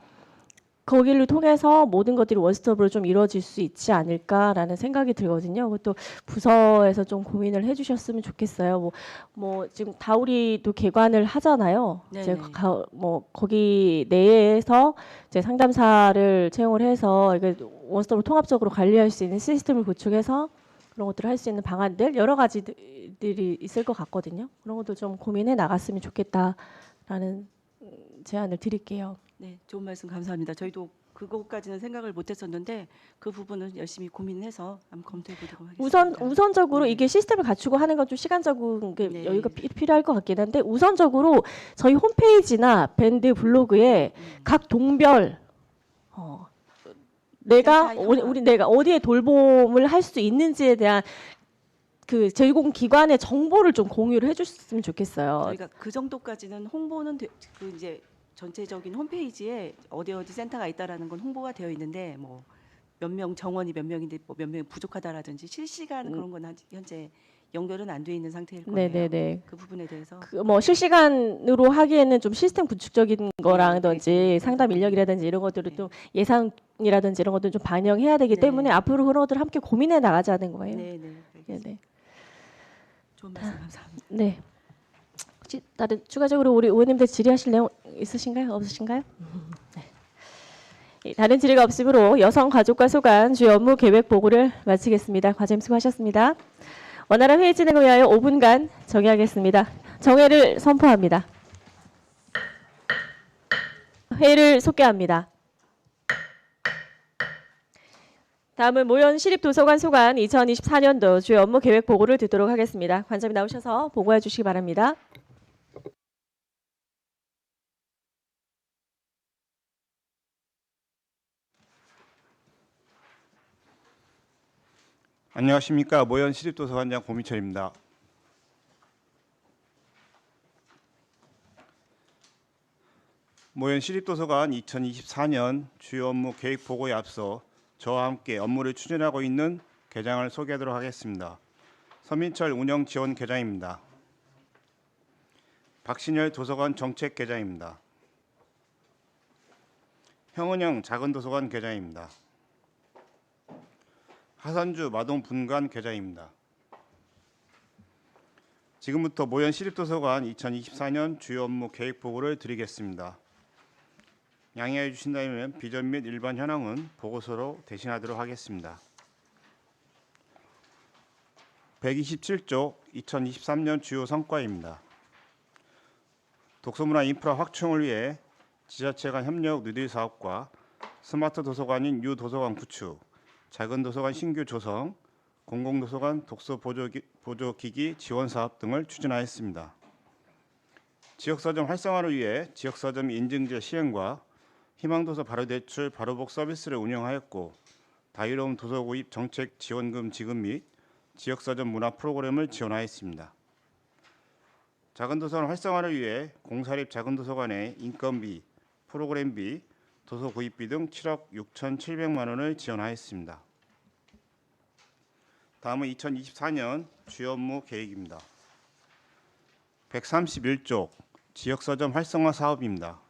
A: 거기를 통해서 모든 것들이 원스톱으로 좀 이루어질 수 있지 않을까라는 생각이 들거든요. 그것도 부서에서 좀 고민을 해주셨으면 좋겠어요. 지금 다우리도 개관을 하잖아요. 이제 거기 내에서 이제 상담사를 채용을 해서 이게 원스톱으로 통합적으로 관리할 수 있는 시스템을 구축해서 그런 것들을 할 수 있는 방안들 여러 가지들이 있을 것 같거든요. 그런 것도 좀 고민해 나갔으면 좋겠다라는 제안을 드릴게요.
H: 네, 좋은 말씀 감사합니다. 저희도 그것까지는 생각을 못했었는데 그 부분은 열심히 고민해서 한번 검토해 보도록 하겠습니다.
A: 우선적으로 이게 시스템을 갖추고 하는 건 좀 시간적인 게 여유가 필요할 것 같긴 한데 우선적으로 저희 홈페이지나 밴드 블로그에 각 동별 내가 어디에 돌봄을 할 수 있는지에 대한 제공 기관의 정보를 좀 공유를 해줬으면 좋겠어요.
H: 저희가 그 정도까지는 홍보는 이제 전체적인 홈페이지에 어디 센터가 있다라는 건 홍보가 되어 있는데 몇 명 정원이 몇 명인데 몇 명이 부족하다라든지 실시간 그런 건 현재 연결은 안 돼 있는 상태일 거예요.
A: 네네네.
H: 그 부분에 대해서
A: 실시간으로 하기에는 좀 시스템 구축적인 거라든지 상담 인력이라든지 이런 것들을 좀 예산이라든지 이런 것들을 좀 반영해야 되기 때문에 앞으로 그런 것들을 함께 고민해 나가자는 거예요.
H: 네네. 좋은 말씀 감사합니다.
A: 네. 혹시 다른 추가적으로 우리 의원님들 질의하실 내용 있으신가요? 없으신가요? 네. 다른 질의가 없으므로 여성가족과 소관 주요 업무 계획 보고를 마치겠습니다. 과장님 수고하셨습니다. 원활한 회의 진행을 위하여 5분간 정회하겠습니다. 정회를 선포합니다. 회의를 속개합니다. 다음은 모현 시립도서관 소관 2024년도 주요 업무 계획 보고를 듣도록 하겠습니다. 관장님 나오셔서 보고해 주시기 바랍니다.
I: 안녕하십니까. 모현 시립도서관장 고미철입니다. 모현 시립도서관 2024년 주요 업무 계획 보고에 앞서 저와 함께 업무를 추진하고 있는 계장을 소개하도록 하겠습니다. 서민철 운영지원계장입니다. 박신열 도서관 정책계장입니다. 형은영 작은도서관 계장입니다. 하선주 마동분관 계장입니다. 지금부터 모현 시립도서관 2024년 주요 업무 계획 보고를 드리겠습니다. 양해해 주신다면 비전 및 일반 현황은 보고서로 대신하도록 하겠습니다. 127쪽 2023년 주요 성과입니다. 독서문화 인프라 확충을 위해 지자체 간 협력 뉴딜 사업과 스마트 도서관인 유도서관 구축, 작은 도서관 신규 조성, 공공도서관 독서 보조기기 지원 사업 등을 추진하였습니다. 지역서점 활성화를 위해 지역서점 인증제 시행과 희망도서 바로대출 바로복 서비스를 운영하였고 자유로운 도서 구입 정책 지원금 지급 및 지역서점 문화 프로그램을 지원하였습니다. 작은 도서관 활성화를 위해 공사립 작은 도서관의 인건비, 프로그램비, 도서 구입비 등 7억 6,700만 원을 지원하였습니다. 다음은 2024년 주요 업무 계획입니다. 131쪽 지역서점 활성화 사업입니다.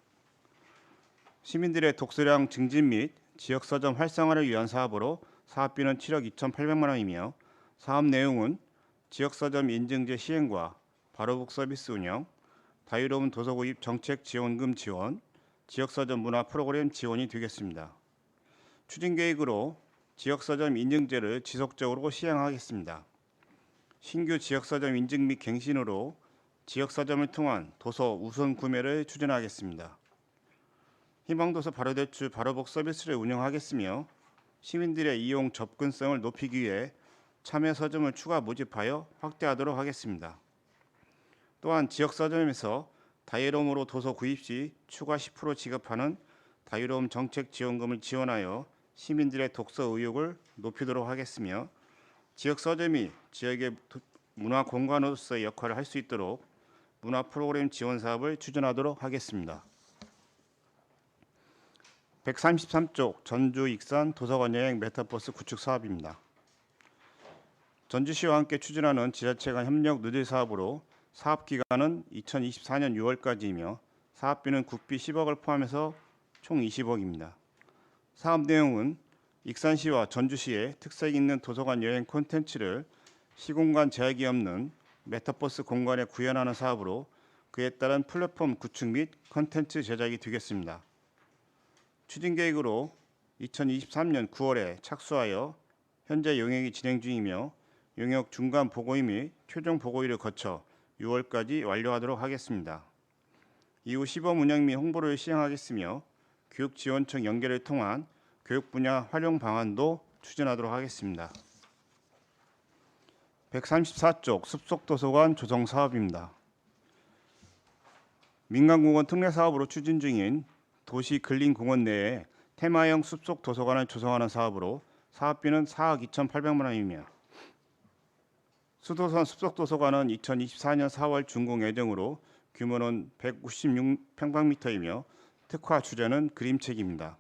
I: 시민들의 독서량 증진 및 지역서점 활성화를 위한 사업으로 사업비는 7억 2,800만 원이며 사업 내용은 지역서점 인증제 시행과 바로북 서비스 운영, 자유로운 도서 구입 정책 지원금 지원, 지역서점 문화 프로그램 지원이 되겠습니다. 추진 계획으로 지역서점 인증제를 지속적으로 시행하겠습니다. 신규 지역서점 인증 및 갱신으로 지역서점을 통한 도서 우선 구매를 추진하겠습니다. 희망도서 바로대출 바로복 서비스를 운영하겠으며 시민들의 이용 접근성을 높이기 위해 참여 서점을 추가 모집하여 확대하도록 하겠습니다. 또한 지역서점에서 자유로움으로 도서 구입 시 추가 10% 지급하는 자유로움 정책 지원금을 지원하여 시민들의 독서 의욕을 높이도록 하겠으며 지역서점이 지역의 문화 공간으로서의 역할을 할 수 있도록 문화 프로그램 지원 사업을 추진하도록 하겠습니다. 133쪽 전주 익산 도서관 여행 메타버스 구축 사업입니다. 전주시와 함께 추진하는 지자체 간 협력 누딜 사업으로 사업 기간은 2024년 6월까지이며 사업비는 국비 10억을 포함해서 총 20억입니다. 사업 내용은 익산시와 전주시의 특색 있는 도서관 여행 콘텐츠를 시공간 제약이 없는 메타버스 공간에 구현하는 사업으로 그에 따른 플랫폼 구축 및 콘텐츠 제작이 되겠습니다. 추진 계획으로 2023년 9월에 착수하여 현재 용역이 진행 중이며 용역 중간 보고일 및 최종 보고일을 거쳐 6월까지 완료하도록 하겠습니다. 이후 시범 운영 및 홍보를 시행하겠으며 교육지원청 연계를 통한 교육 분야 활용 방안도 추진하도록 하겠습니다. 134쪽 숲속도서관 조성 사업입니다. 민간공원 특례 사업으로 추진 중인 도시 근린공원 내에 테마형 숲속 도서관을 조성하는 사업으로 사업비는 4억 2,800만 원이며 수도선 숲속도서관은 2024년 4월 준공 예정으로 규모는 156평방미터이며 특화 주제는 그림책입니다.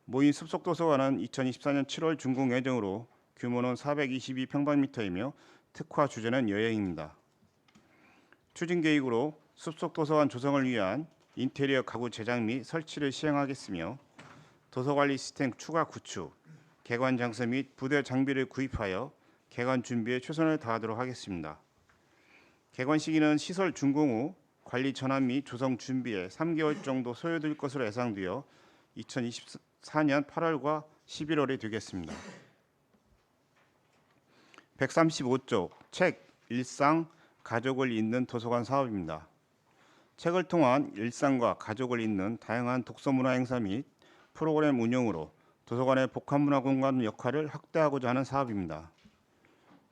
I: 모인 숲속도서관은 2024년 7월 준공 예정으로 규모는 422평방미터이며 특화 주제는 여행입니다. 추진 계획으로 숲속도서관 조성을 위한 인테리어 가구 제작 및 설치를 시행하겠으며 도서관리 시스템 추가 구축, 개관 장소 및 부대 장비를 구입하여 개관 준비에 최선을 다하도록 하겠습니다. 개관 시기는 시설 준공 후 관리 전환 및 조성 준비에 3개월 정도 소요될 것으로 예상되어 2024년 8월과 11월이 되겠습니다. 135쪽 책, 일상, 가족을 잇는 도서관 사업입니다. 책을 통한 일상과 가족을 잇는 다양한 독서문화 행사 및 프로그램 운영으로 도서관의 복합문화 공간 역할을 확대하고자 하는 사업입니다.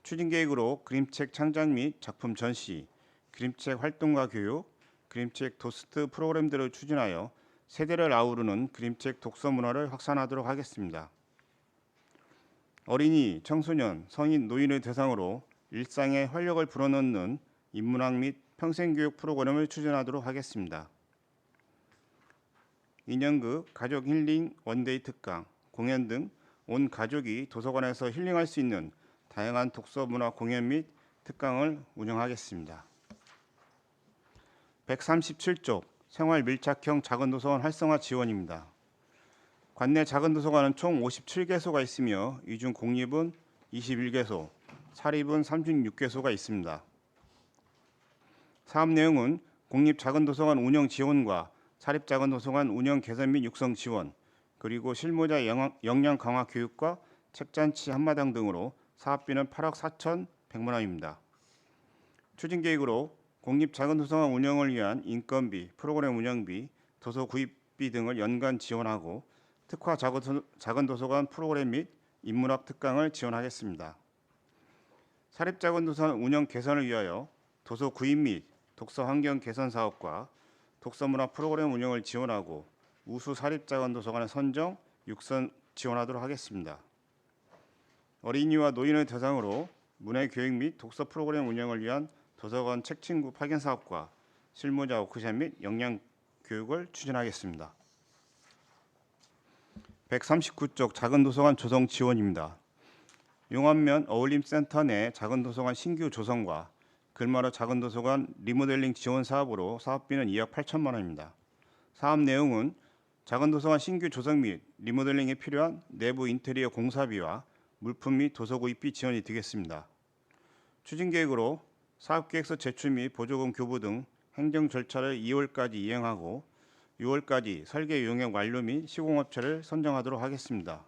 I: 추진 계획으로 그림책 창작 및 작품 전시, 그림책 활동가 교육, 그림책 도스트 프로그램들을 추진하여 세대를 아우르는 그림책 독서 문화를 확산하도록 하겠습니다. 어린이, 청소년, 성인, 노인을 대상으로 일상에 활력을 불어넣는 인문학 및 평생교육 프로그램을 추진하도록 하겠습니다. 인형극, 가족 힐링 원데이 특강, 공연 등 온 가족이 도서관에서 힐링할 수 있는 다양한 독서 문화 공연 및 특강을 운영하겠습니다. 137쪽 생활 밀착형 작은 도서관 활성화 지원입니다. 관내 작은 도서관은 총 57개소가 있으며 이 중 공립은 21개소, 사립은 36개소가 있습니다. 사업 내용은 공립 작은 도서관 운영 지원과 사립 작은 도서관 운영 개선 및 육성 지원, 그리고 실무자 역량 강화 교육과 책잔치 한마당 등으로 사업비는 8억 4,100만 원입니다. 추진 계획으로 공립 작은 도서관 운영을 위한 인건비, 프로그램 운영비, 도서 구입비 등을 연간 지원하고 특화 작은 도서관 프로그램 및 인문학 특강을 지원하겠습니다. 사립 작은 도서관 운영 개선을 위하여 도서 구입 및 독서 환경 개선 사업과 독서 문화 프로그램 운영을 지원하고 우수 사립 작은 도서관의 선정, 육선 지원하도록 하겠습니다. 어린이와 노인을 대상으로 문해 교육 및 독서 프로그램 운영을 위한 도서관 책 친구 파견 사업과 실무자 워크숍 및 역량 교육을 추진하겠습니다. 139쪽 작은 도서관 조성 지원입니다. 용안면 어울림센터 내 작은 도서관 신규 조성과 글마루 작은 도서관 리모델링 지원 사업으로 사업비는 2억 8천만 원입니다. 사업 내용은 작은 도서관 신규 조성 및 리모델링에 필요한 내부 인테리어 공사비와 물품 및 도서 구입비 지원이 되겠습니다. 추진 계획으로 사업계획서 제출 및 보조금 교부 등 행정 절차를 2월까지 이행하고 6월까지 설계 용역 완료 및 시공업체를 선정하도록 하겠습니다.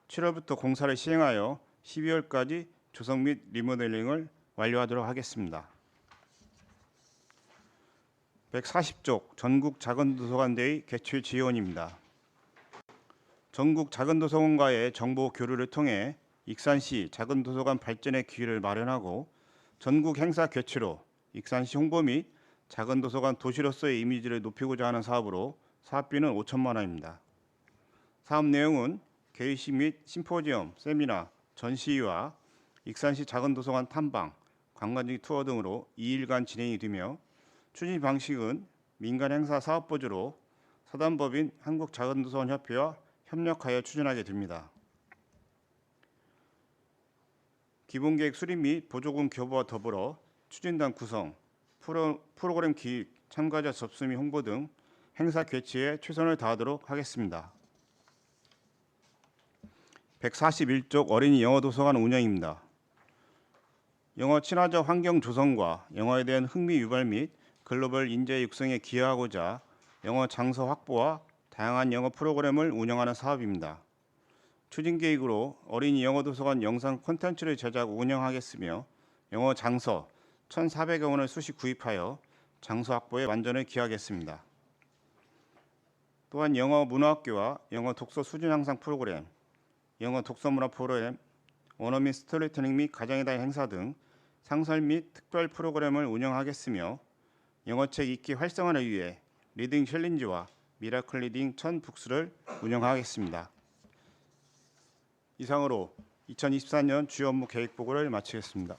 I: 7월부터 공사를 시행하여 12월까지 조성 및 리모델링을 완료하도록 하겠습니다. 140쪽 전국 작은 도서관 대회 개최 지원입니다. 전국 작은 도서관과의 정보 교류를 통해 익산시 작은 도서관 발전의 기회를 마련하고 전국 행사 개최로 익산시 홍보 및 작은 도서관 도시로서의 이미지를 높이고자 하는 사업으로 사업비는 5천만 원입니다. 사업 내용은 개회식 및 심포지엄, 세미나, 전시회와 익산시 작은 도서관 탐방, 관광지 투어 등으로 2일간 진행이 되며 추진 방식은 민간 행사 사업보조로 사단법인 한국작은도서관협회와 협력하여 추진하게 됩니다. 기본계획 수립 및 보조금 교부와 더불어 추진단 구성, 프로그램 기획, 참가자 접수 및 홍보 등 행사 개최에 최선을 다하도록 하겠습니다. 141쪽 어린이 영어 도서관 운영입니다. 영어 친화적 환경 조성과 영어에 대한 흥미 유발 및 글로벌 인재 육성에 기여하고자 영어 장소 확보와 다양한 영어 프로그램을 운영하는 사업입니다. 추진 계획으로 어린이 영어 도서관 영상 콘텐츠를 제작 운영하겠으며 영어 장서 1,400여 원을 수시 구입하여 장소 확보에 완전을 기하겠습니다. 또한 영어 문화학교와 영어 독서 수준 향상 프로그램, 영어 독서 문화 프로그램, 언어 및 스토리텔링 및 가정의 달 행사 등 상설 및 특별 프로그램을 운영하겠으며 영어책 읽기 활성화를 위해 리딩 챌린지와 미라클 리딩 1000북스를 운영하겠습니다. 이상으로 2024년 주요 업무 계획 보고를 마치겠습니다.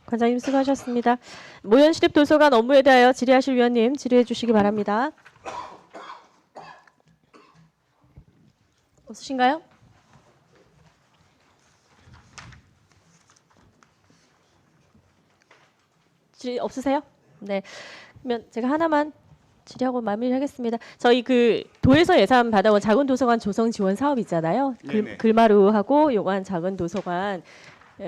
A: 관장님 수고하셨습니다. 모현시립도서관 업무에 대하여 질의하실 위원님 질의해 주시기 바랍니다. 없으신가요? 질의 없으세요? 네. 그러면 제가 하나만 질의하고 마무리하겠습니다. 저희 그 도에서 예산 받아온 작은 도서관 조성 지원 사업 있잖아요. 글마루하고 용안 작은 도서관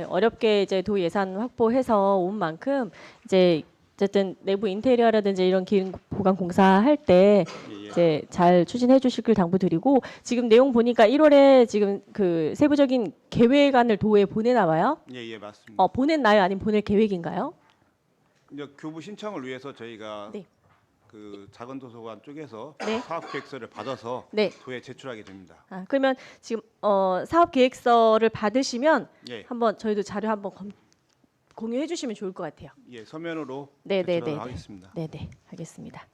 A: 어렵게 이제 도 예산 확보해서 온 만큼 이제 어쨌든 내부 인테리어라든지 이런 기능 보강 공사 할 때 이제 잘 추진해 주실 걸 당부드리고 지금 내용 보니까 1월에 지금 그 세부적인 계획안을 도에 보내나 봐요.
I: 예, 맞습니다.
A: 보냈나요? 아니면 보낼 계획인가요?
I: 이제 교부 신청을 위해서 저희가
A: 네.
I: 그 작은 도서관 쪽에서
A: 네.
I: 사업 계획서를 받아서
A: 네.
I: 도에 제출하게 됩니다.
A: 그러면 지금 사업 계획서를 받으시면
I: 예,
A: 한번 저희도 자료 한번 공유해 주시면 좋을 것 같아요.
I: 예, 서면으로
A: 네, 네,
I: 제출하도록
A: 네,
I: 하겠습니다.
A: 네네 알겠습니다.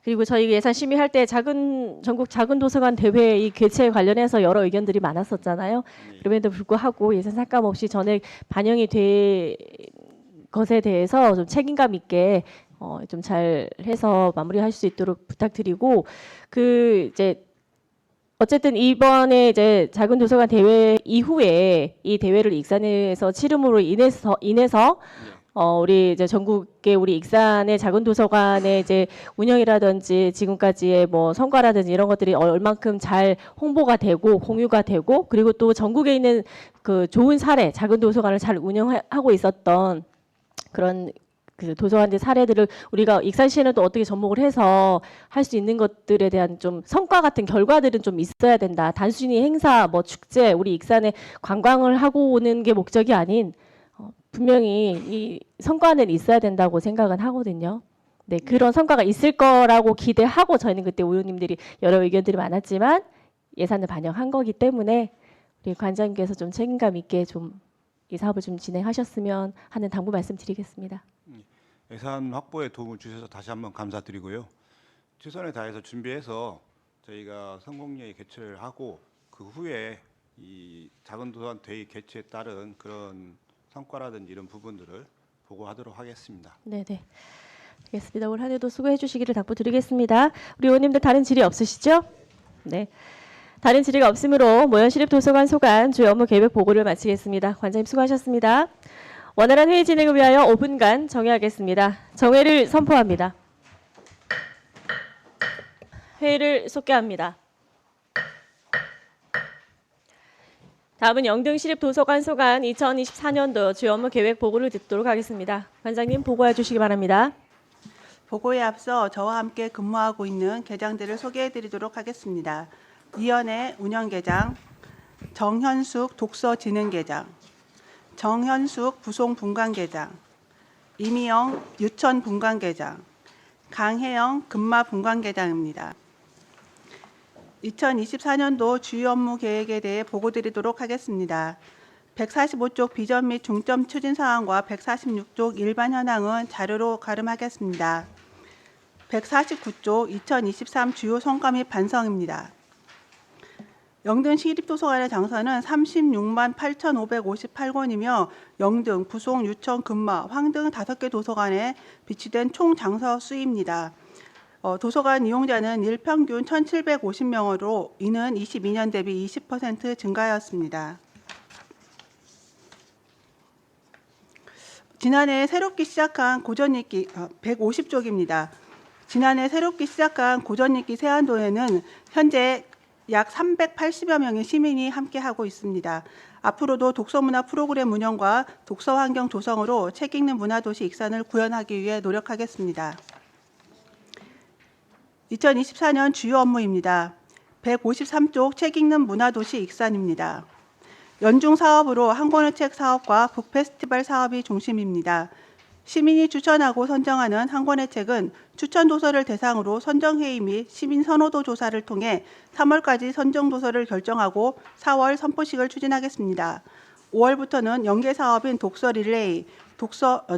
A: 그리고 저희 예산 심의할 때 전국 작은 도서관 대회 이 개최에 관련해서 여러 의견들이 많았었잖아요.
I: 예.
A: 그럼에도 불구하고 예산 삭감 없이 전액 반영이 된 것에 대해서 좀 책임감 있게 좀 잘 해서 마무리할 수 있도록 부탁드리고 이제 어쨌든 이번에 이제 작은 도서관 대회 이후에 이 대회를 익산에서 치름으로 인해서 우리 이제 전국의 우리 익산의 작은 도서관의 이제 운영이라든지 지금까지의 뭐 성과라든지 이런 것들이 얼만큼 잘 홍보가 되고 공유가 되고 그리고 또 전국에 있는 그 좋은 사례, 작은 도서관을 잘 운영하고 있었던 그런 그 도서관의 사례들을 우리가 익산시에는 또 어떻게 접목을 해서 할 수 있는 것들에 대한 좀 성과 같은 결과들은 좀 있어야 된다. 단순히 행사, 뭐 축제, 우리 익산에 관광을 하고 오는 게 목적이 아닌 분명히 이 성과는 있어야 된다고 생각은 하거든요. 네, 그런 성과가 있을 거라고 기대하고 저희는 그때 의원님들이 여러 의견들이 많았지만 예산을 반영한 거기 때문에 우리 관장님께서 좀 책임감 있게 좀 이 사업을 좀 진행하셨으면 하는 당부 말씀드리겠습니다.
I: 예산 확보에 도움을 주셔서 다시 한번 감사드리고요. 최선을 다해서 준비해서 저희가 성공리에 개최를 하고 그 후에 이 작은 도서관 대회 개최에 따른 그런 성과라든지 이런 부분들을 보고하도록 하겠습니다.
A: 네네. 알겠습니다. 올 한 해도 수고해 주시기를 당부드리겠습니다. 우리 의원님들 다른 질의 없으시죠? 네. 다른 질의가 없으므로 모현시립도서관 소관 주요 업무 계획 보고를 마치겠습니다. 관장님 수고하셨습니다. 원활한 회의 진행을 위하여 5분간 정회하겠습니다. 정회를 선포합니다. 회의를 속개합니다. 다음은 영등시립도서관 소관 2024년도 주요 업무 계획 보고를 듣도록 하겠습니다. 관장님 보고해 주시기 바랍니다.
J: 보고에 앞서 저와 함께 근무하고 있는 계장들을 소개해드리도록 하겠습니다. 이연애 운영계장, 정현숙 독서진흥계장, 정현숙 부송분관계장, 이미영 유천분관계장, 강혜영 금마분관계장입니다. 2024년도 주요 업무 계획에 대해 보고드리도록 하겠습니다. 145쪽 비전 및 중점 추진 사항과 146쪽 일반 현황은 자료로 가름하겠습니다. 149쪽 2023 주요 성과 및 반성입니다. 영등시립도서관의 장서는 36만 8,558권이며 영등, 부송, 유천, 금마, 황등 5개 도서관에 비치된 총 장서 수입니다. 도서관 이용자는 일평균 1,750명으로 이는 22년 대비 20% 증가하였습니다. 지난해 새롭게 시작한 고전읽기 150쪽입니다. 지난해 새롭게 시작한 고전읽기 세안도에는 현재 약 380여 명의 시민이 함께하고 있습니다. 앞으로도 독서문화 프로그램 운영과 독서환경 조성으로 책 읽는 문화도시 익산을 구현하기 위해 노력하겠습니다. 2024년 주요 업무입니다. 153쪽 책 읽는 문화도시 익산입니다. 연중 사업으로 한 권의 책 사업과 북페스티벌 사업이 중심입니다. 시민이 추천하고 선정하는 한 권의 책은 추천 도서를 대상으로 선정회의 및 시민 선호도 조사를 통해 3월까지 선정 도서를 결정하고 4월 선포식을 추진하겠습니다. 5월부터는 연계 사업인 독서 릴레이,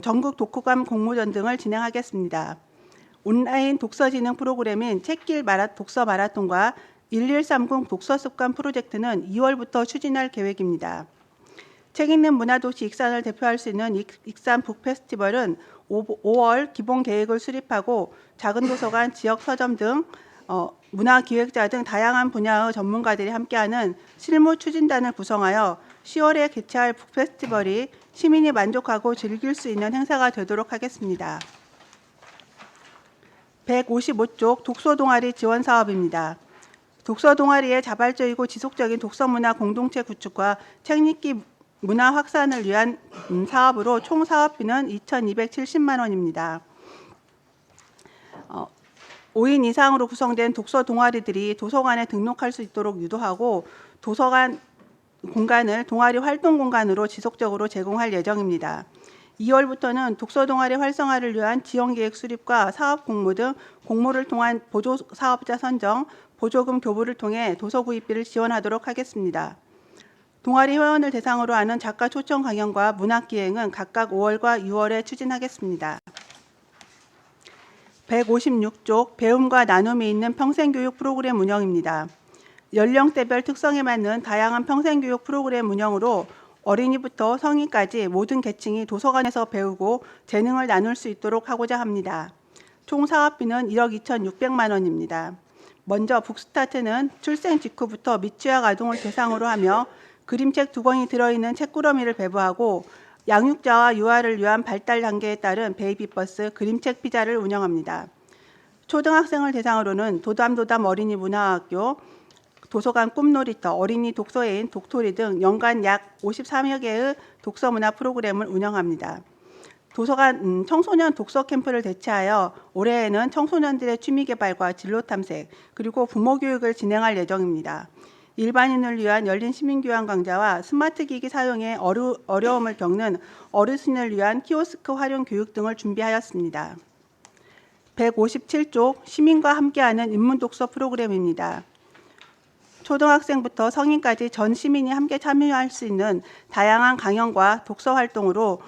J: 전국 독후감 공모전 등을 진행하겠습니다. 온라인 독서 진흥 프로그램인 책길 독서 마라톤과 1130 독서 습관 프로젝트는 2월부터 추진할 계획입니다. 책 읽는 문화도시 익산을 대표할 수 있는 익산 북페스티벌은 5월 기본 계획을 수립하고 작은 도서관, 지역 서점 등 문화기획자 등 다양한 분야의 전문가들이 함께하는 실무 추진단을 구성하여 10월에 개최할 북페스티벌이 시민이 만족하고 즐길 수 있는 행사가 되도록 하겠습니다. 155쪽 독서 동아리 지원 사업입니다. 독서 동아리의 자발적이고 지속적인 독서 문화 공동체 구축과 책 읽기 문화 확산을 위한 사업으로 총 사업비는 2,270만 원입니다. 5인 이상으로 구성된 독서 동아리들이 도서관에 등록할 수 있도록 유도하고 도서관 공간을 동아리 활동 공간으로 지속적으로 제공할 예정입니다. 2월부터는 독서 동아리 활성화를 위한 지원계획 수립과 사업 공모 등 공모를 통한 보조 사업자 선정, 보조금 교부를 통해 도서 구입비를 지원하도록 하겠습니다. 동아리 회원을 대상으로 하는 작가 초청 강연과 문학기행은 각각 5월과 6월에 추진하겠습니다. 156쪽 배움과 나눔이 있는 평생교육 프로그램 운영입니다. 연령대별 특성에 맞는 다양한 평생교육 프로그램 운영으로 어린이부터 성인까지 모든 계층이 도서관에서 배우고 재능을 나눌 수 있도록 하고자 합니다. 총 사업비는 1억 2,600만 원입니다. 먼저 북스타트는 출생 직후부터 미취학 아동을 대상으로 하며 그림책 2권이 들어있는 책꾸러미를 배부하고 양육자와 유아를 위한 발달 단계에 따른 베이비버스 그림책 피자를 운영합니다. 초등학생을 대상으로는 도담도담 어린이 문화학교, 도서관 꿈놀이터, 어린이 독서회인 독토리 등 연간 약 53여 개의 독서문화 프로그램을 운영합니다. 도서관 청소년 독서 캠프를 대체하여 올해에는 청소년들의 취미 개발과 진로 탐색 그리고 부모 교육을 진행할 예정입니다. 일반인을 위한 열린 시민교양 강좌와 스마트 기기 사용에 어려움을 겪는 어르신을 위한 키오스크 활용 교육 등을 준비하였습니다. 157쪽 시민과 함께하는 인문독서 프로그램입니다. 초등학생부터 성인까지 전 시민이 함께 참여할 수 있는 다양한 강연과 독서 활동으로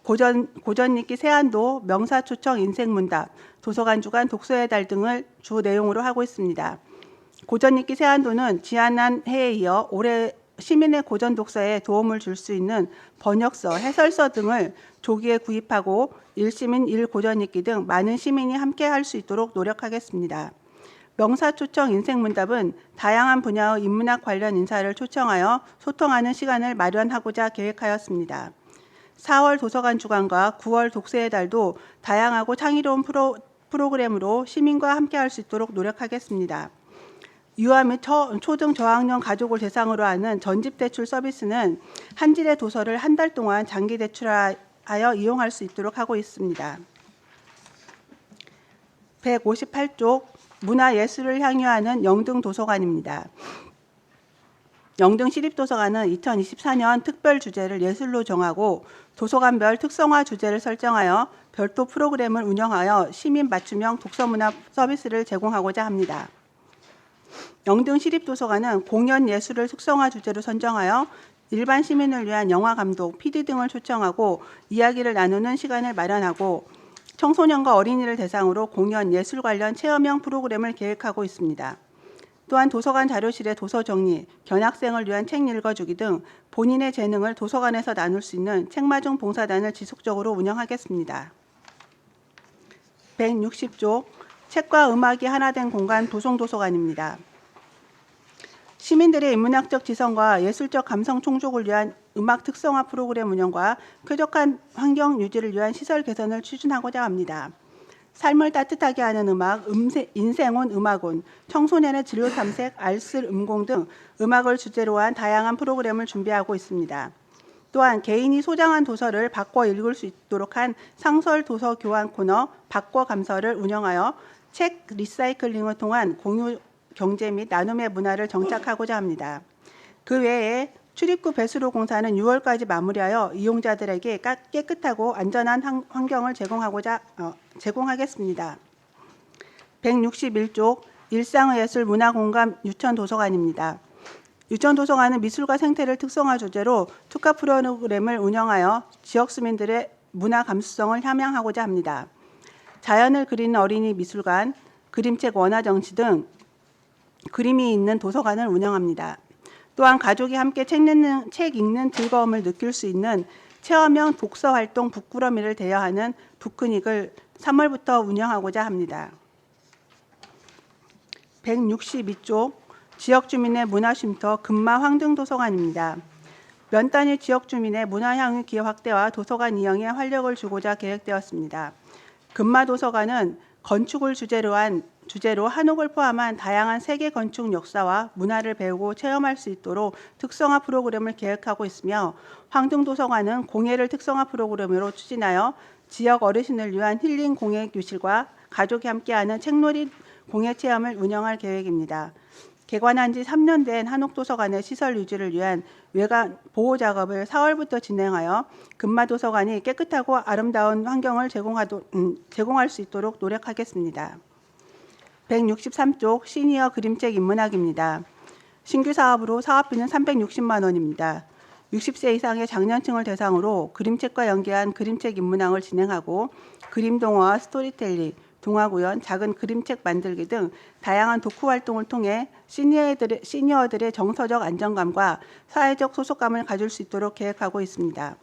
J: 고전 읽기 세안도, 명사 초청 인생문답, 도서관 주간 독서의 달 등을 주 내용으로 하고 있습니다. 고전 읽기 세안도는 지난 해에 이어 올해 시민의 고전 독서에 도움을 줄 수 있는 번역서, 해설서 등을 조기에 구입하고 일시민 일고전 읽기 등 많은 시민이 함께 할 수 있도록 노력하겠습니다. 명사 초청 인생문답은 다양한 분야의 인문학 관련 인사를 초청하여 소통하는 시간을 마련하고자 계획하였습니다. 4월 도서관 주간과 9월 독서의 달도 다양하고 창의로운 프로그램으로 시민과 함께할 수 있도록 노력하겠습니다. 유아 및 초등 저학년 가족을 대상으로 하는 전집대출 서비스는 한 질의 도서를 한 달 동안 장기 대출하여 이용할 수 있도록 하고 있습니다. 158쪽 문화예술을 향유하는 영등 도서관입니다. 영등 시립도서관은 2024년 특별 주제를 예술로 정하고 도서관별 특성화 주제를 설정하여 별도 프로그램을 운영하여 시민 맞춤형 독서문화 서비스를 제공하고자 합니다. 영등 시립도서관은 공연 예술을 특성화 주제로 선정하여 일반 시민을 위한 영화 감독, PD 등을 초청하고 이야기를 나누는 시간을 마련하고 청소년과 어린이를 대상으로 공연, 예술 관련 체험형 프로그램을 계획하고 있습니다. 또한 도서관 자료실의 도서 정리, 견학생을 위한 책 읽어주기 등 본인의 재능을 도서관에서 나눌 수 있는 책마중 봉사단을 지속적으로 운영하겠습니다. 160쪽 책과 음악이 하나 된 공간 도송도서관입니다. 시민들의 인문학적 지성과 예술적 감성 충족을 위한 음악 특성화 프로그램 운영과 쾌적한 환경 유지를 위한 시설 개선을 추진하고자 합니다. 삶을 따뜻하게 하는 음악, 인생온 음악온, 청소년의 진로 탐색, 알쓸 음공 등 음악을 주제로 한 다양한 프로그램을 준비하고 있습니다. 또한 개인이 소장한 도서를 바꿔 읽을 수 있도록 한 상설 도서 교환 코너 바꿔 감서를 운영하여 책 리사이클링을 통한 공유 경제 및 나눔의 문화를 정착하고자 합니다. 그 외에 출입구 배수로 공사는 6월까지 마무리하여 이용자들에게 깨끗하고 안전한 환경을 제공하겠습니다. 161쪽 일상의예술 문화공간 유천도서관입니다. 유천도서관은 미술과 생태를 특성화 주제로 특화 프로그램을 운영하여 지역 시민들의 문화 감수성을 함양하고자 합니다. 자연을 그리는 어린이 미술관, 그림책 원화정치 등 그림이 있는 도서관을 운영합니다. 또한 가족이 함께 책 읽는 즐거움을 느낄 수 있는 체험형 독서 활동 북꾸러미를 대여하는 북크닉을 3월부터 운영하고자 합니다. 162쪽 지역 주민의 문화쉼터 금마 황등도서관입니다. 면 단위 지역 주민의 문화향유 기여 확대와 도서관 이용에 활력을 주고자 계획되었습니다. 금마도서관은 건축을 주제로 한옥을 포함한 다양한 세계 건축 역사와 문화를 배우고 체험할 수 있도록 특성화 프로그램을 계획하고 있으며 황등도서관은 공예를 특성화 프로그램으로 추진하여 지역 어르신을 위한 힐링 공예 교실과 가족이 함께하는 책놀이 공예 체험을 운영할 계획입니다. 개관한 지 3년 된 한옥도서관의 시설 유지를 위한 외관 보호 작업을 4월부터 진행하여 금마도서관이 깨끗하고 아름다운 환경을 제공할 수 있도록 노력하겠습니다. 163쪽 시니어 그림책 인문학입니다. 신규 사업으로 사업비는 360만 원입니다. 60세 이상의 장년층을 대상으로 그림책과 연계한 그림책 인문학을 진행하고 그림 동화와 스토리텔링, 동화구연, 작은 그림책 만들기 등 다양한 독후 활동을 통해 시니어들의 정서적 안정감과 사회적 소속감을 가질 수 있도록 계획하고 있습니다.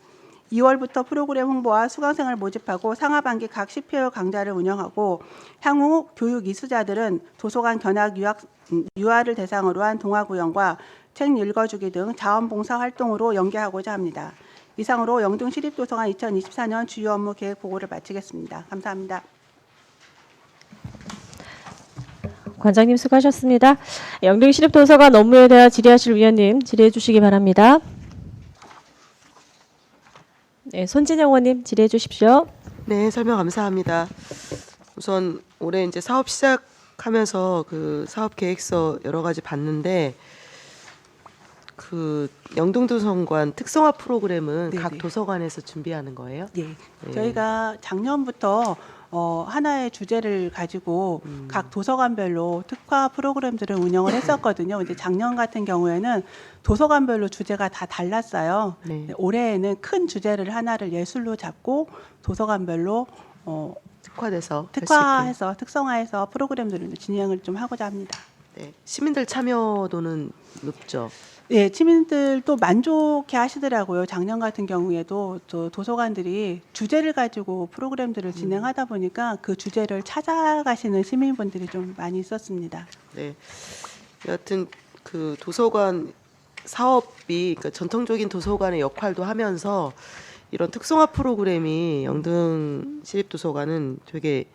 J: 2월부터 프로그램 홍보와 수강생을 모집하고 상하반기 각 10회의 강좌를 운영하고 향후 교육 이수자들은 도서관 견학 유아를 대상으로 한 동화구연과 책 읽어주기 등 자원봉사 활동으로 연계하고자 합니다. 이상으로 영등시립도서관 2024년 주요 업무 계획 보고를 마치겠습니다. 감사합니다.
A: 관장님 수고하셨습니다. 영등시립도서관 업무에 대해 질의하실 위원님 질의해 주시기 바랍니다. 네, 손진영 의원님 질의해 주십시오.
F: 네, 설명 감사합니다. 우선 올해 이제 사업 시작하면서 그 사업 계획서 여러 가지 봤는데 그 영등도서관 특성화 프로그램은 각
J: 네네.
F: 도서관에서 준비하는 거예요?
J: 네,
F: 네.
J: 저희가 작년부터 하나의 주제를 가지고 각 도서관별로 특화 프로그램들을 운영을 했었거든요. 이제 작년 같은 경우에는 도서관별로 주제가 다 달랐어요.
F: 네.
J: 올해에는 큰 주제를 하나를 예술로 잡고 도서관별로
F: 특화돼서
J: 특화해서 특성화해서 프로그램들을 진행을 좀 하고자 합니다.
F: 네. 시민들 참여도는 높죠.
J: 예, 시민들도 만족해 하시더라고요. 작년 같은 경우에도 또 도서관들이 주제를 가지고 프로그램들을 진행하다 보니까 그 주제를 찾아가시는 시민분들이 좀 많이 있었습니다.
F: 네. 여하튼 그 도서관 사업이 그러니까 전통적인 도서관의 역할도 하면서 이런 특성화 프로그램이 영등시립도서관은 되게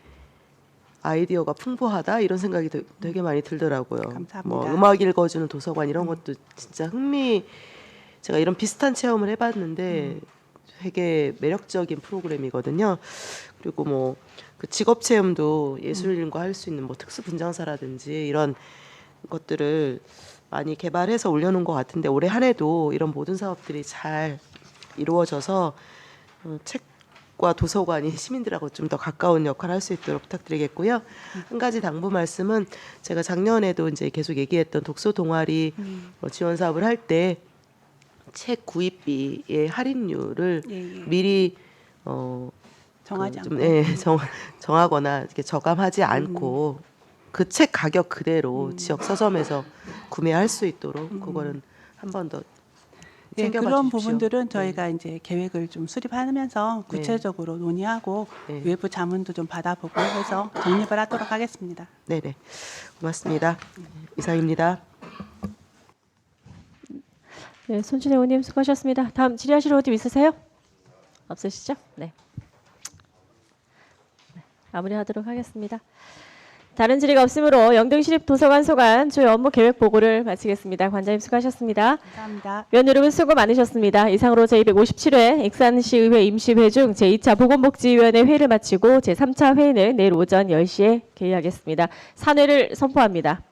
F: 아이디어가 풍부하다 이런 생각이 되게 많이 들더라고요.
J: 감사합니다.
F: 뭐 음악 읽어주는 도서관 이런 것도 진짜 제가 이런 비슷한 체험을 해봤는데 되게 매력적인 프로그램이거든요. 그리고 뭐 그 직업 체험도 예술인과 할 수 있는 뭐 특수 분장사라든지 이런 것들을 많이 개발해서 올려놓은 것 같은데 올해 한 해도 이런 모든 사업들이 잘 이루어져서 책과 도서관이 시민들하고 좀 더 가까운 역할을 할 수 있도록 부탁드리겠고요. 한 가지 당부 말씀은 제가 작년에도 이제 계속 얘기했던 독서 동아리 지원 사업을 할 때 책 구입비의 할인율을
J: 예, 예.
F: 미리
J: 정하지
F: 좀,
J: 않고.
F: 예, 정하거나 이렇게 저감하지 않고 그 책 가격 그대로 지역 서점에서 구매할 수 있도록 그거는 한 번 더
J: 예,
F: 챙겨봐
J: 그런
F: 주십시오.
J: 부분들은 저희가 이제 계획을 좀 수립하면서
F: 네.
J: 구체적으로 논의하고
F: 네.
J: 외부 자문도 좀 받아보고 해서 정립을 하도록 하겠습니다.
F: 네네 고맙습니다. 이상입니다.
A: 네, 손진영 의원님 수고하셨습니다. 다음 질의하실 의원님 있으세요? 없으시죠? 네. 마무리하도록 하겠습니다. 다른 질의가 없으므로 영등시립도서관 소관 주요 업무 계획 보고를 마치겠습니다. 관장님 수고하셨습니다.
J: 감사합니다.
A: 위원 여러분 수고 많으셨습니다. 이상으로 제257회 익산시의회 임시회 중 제2차 보건복지위원회 회의를 마치고 제3차 회의는 내일 오전 10시에 개의하겠습니다. 산회를 선포합니다.